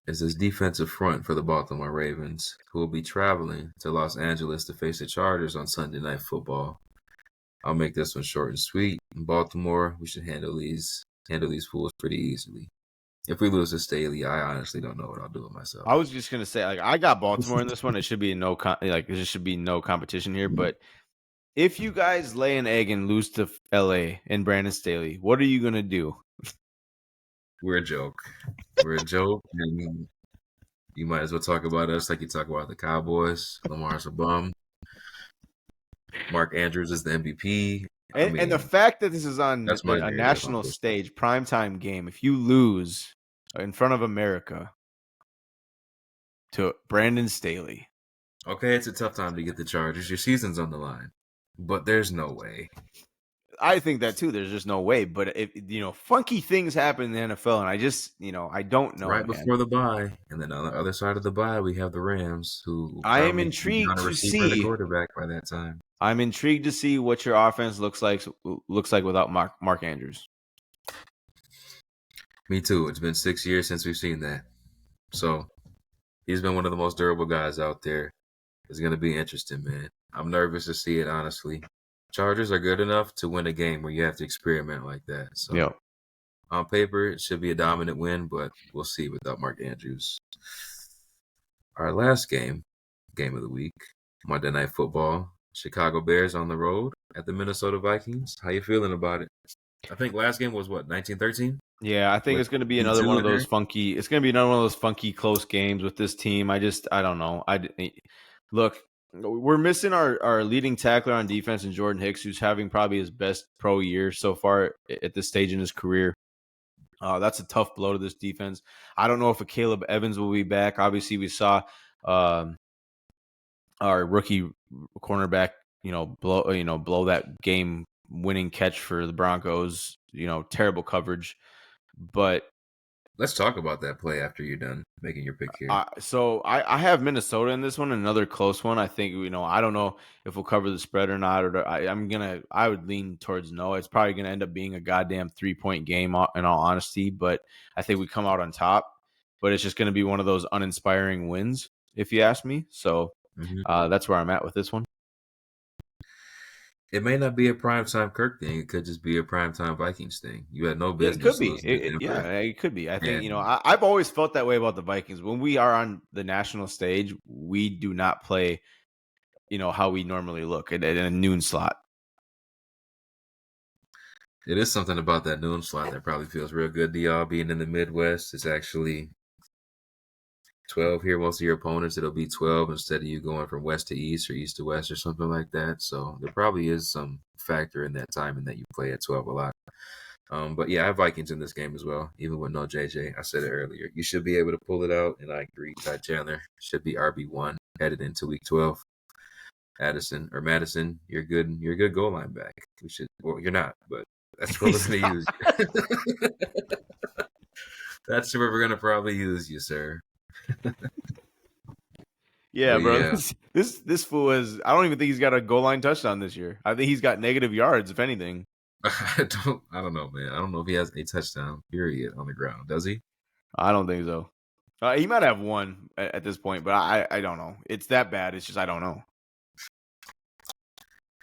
is this defensive front for the Baltimore Ravens, who will be traveling to Los Angeles to face the Chargers on Sunday Night Football. I'll make this one short and sweet. In Baltimore, we should handle these fools pretty easily. If we lose to Staley, I honestly don't know what I'll do with myself. I was just gonna say, I got Baltimore in this one. It should be there should be no competition here. But if you guys lay an egg and lose to LA and Brandon Staley, what are you gonna do? We're a joke. We're a joke, and you might as well talk about us like you talk about the Cowboys. Lamar's a bum. Mark Andrews is the MVP. And the fact that this is on a national stage, primetime game, if you lose in front of America to Brandon Staley. Okay, it's a tough time to get the Chargers. Your season's on the line. But there's no way. I think that too. There's just no way. But if funky things happen in the NFL, and I just I don't know. Right before the bye, and then on the other side of the bye, we have the Rams, who I am intrigued to see the quarterback by that time. I'm intrigued to see what your offense looks like without Mark Andrews. Me too. It's been 6 years since we've seen that. So he's been one of the most durable guys out there. It's going to be interesting, man. I'm nervous to see it, honestly. Chargers are good enough to win a game where you have to experiment like that. So on paper, it should be a dominant win, but we'll see without Mark Andrews. Our last game of the week, Monday Night Football. Chicago Bears on the road at the Minnesota Vikings. How you feeling about it? I think last game was 1913? Yeah, I think it's going to be another one of those funky. It's going to be another one of those funky close games with this team. I don't know. Look, we're missing our leading tackler on defense in Jordan Hicks, who's having probably his best pro year so far at this stage in his career. That's a tough blow to this defense. I don't know if Caleb Evans will be back. Obviously, we saw our rookie cornerback, blow that game-winning catch for the Broncos. Terrible coverage, but Let's talk about that play after you're done making your pick here. So I have Minnesota in this one, another close one. I think I don't know if we'll cover the spread or not. I would lean towards no. It's probably gonna end up being a goddamn 3-point game in all honesty. But I think we come out on top. But it's just gonna be one of those uninspiring wins, if you ask me. So that's where I'm at with this one. It may not be a primetime Kirk thing. It could just be a primetime Vikings thing. You had no It could business be. losing to Denver. It could be. I think, And I've always felt that way about the Vikings. When we are on the national stage, we do not play, how we normally look at a noon slot. it is something about that noon slot that probably feels real good to y'all being in the Midwest. It's actually 12 here. Most of your opponents, it'll be 12 instead of you going from west to east or east to west or something like that. So there probably is some factor in that timing that you play at 12 a lot. But yeah, I have Vikings in this game as well, even with no JJ. I said it earlier. You should be able to pull it out, and I agree. Ty Chandler should be RB1 headed into week 12. Madison, you're good. You're a good goal line back. Well, you're not, but that's what we're going to use. That's where we're going to probably use you, sir. Yeah, bro. This fool is. I don't even think he's got a goal line touchdown this year. I think he's got negative yards, if anything. I don't know, man. I don't know if he has a touchdown period on the ground. Does he? I don't think so. He might have one at this point, but I don't know. It's that bad. It's just I don't know.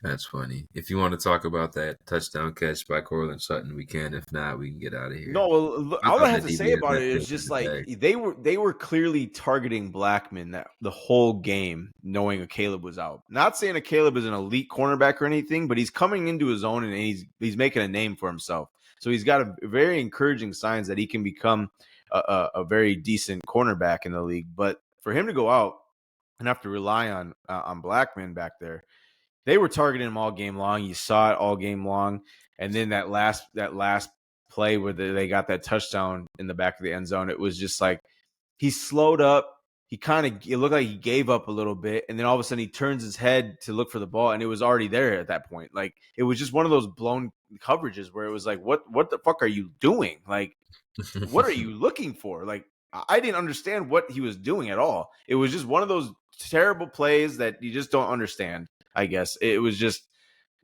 That's funny. If you want to talk about that touchdown catch by Courtland Sutton, we can. If not, we can get out of here. No, well, all I have to say about it is just like they were clearly targeting Blackman the whole game, knowing a Caleb was out. Not saying a Caleb is an elite cornerback or anything, but he's coming into his own and he's making a name for himself. So he's got a very encouraging signs that he can become a very decent cornerback in the league. But for him to go out and have to rely on Blackman back there. They were targeting him all game long. You saw it all game long. And then that last play where they got that touchdown in the back of the end zone, it was just like he slowed up. It looked like he gave up a little bit. And then all of a sudden he turns his head to look for the ball, and it was already there at that point. Like, it was just one of those blown coverages where it was like, what the fuck are you doing? Like, what are you looking for? Like, I didn't understand what he was doing at all. It was just one of those terrible plays that you just don't understand. I guess it was just,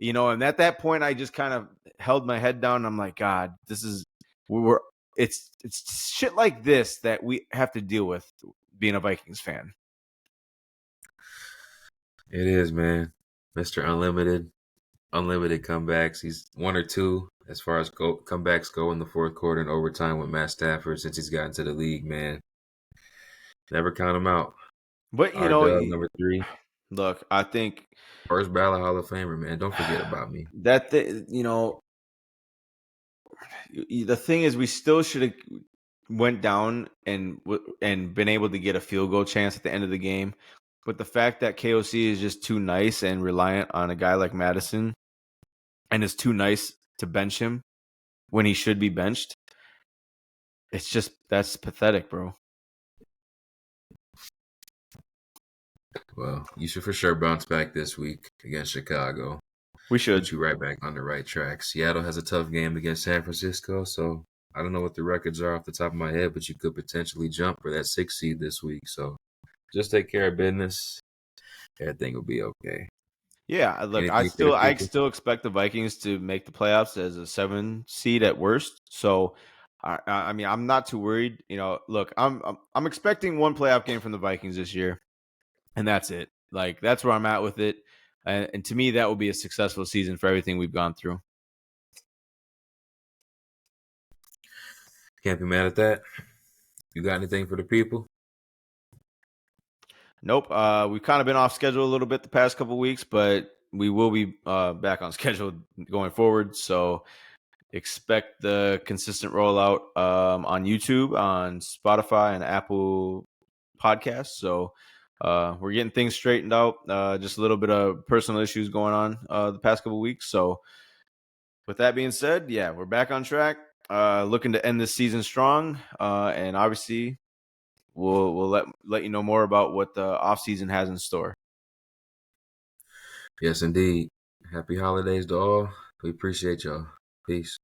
and at that point, I just kind of held my head down. And I'm like, God, it's shit like this that we have to deal with being a Vikings fan. It is, man. Mr. Unlimited comebacks. He's one or two as far as comebacks go in the fourth quarter and overtime with Matt Stafford since he's gotten to the league, man. Never count him out. But, number 3. Look, I think first ballot Hall of Famer, man. Don't forget about me. The thing is, we still should have went down and been able to get a field goal chance at the end of the game. But the fact that KOC is just too nice and reliant on a guy like Madison and is too nice to bench him when he should be benched, that's pathetic, bro. Well, you should for sure bounce back this week against Chicago. We should. Put you right back on the right track. Seattle has a tough game against San Francisco, so I don't know what the records are off the top of my head, but you could potentially jump for that 6th seed this week. So just take care of business. Everything will be okay. Yeah, look, I still expect the Vikings to make the playoffs as a 7 seed at worst. So, I mean, I'm not too worried. Look, I'm expecting one playoff game from the Vikings this year, and that's it. Like, that's where I'm at with it. And to me, that will be a successful season for everything we've gone through. Can't be mad at that. You got anything for the people? Nope. We've kind of been off schedule a little bit the past couple of weeks, but we will be back on schedule going forward. So expect the consistent rollout on YouTube, on Spotify, and Apple Podcasts. So we're getting things straightened out. Just a little bit of personal issues going on the past couple of weeks. So with that being said, yeah, we're back on track. Looking to end this season strong, and obviously we'll let you know more about what the off season has in store. Yes, indeed. Happy holidays to all. We appreciate y'all. Peace.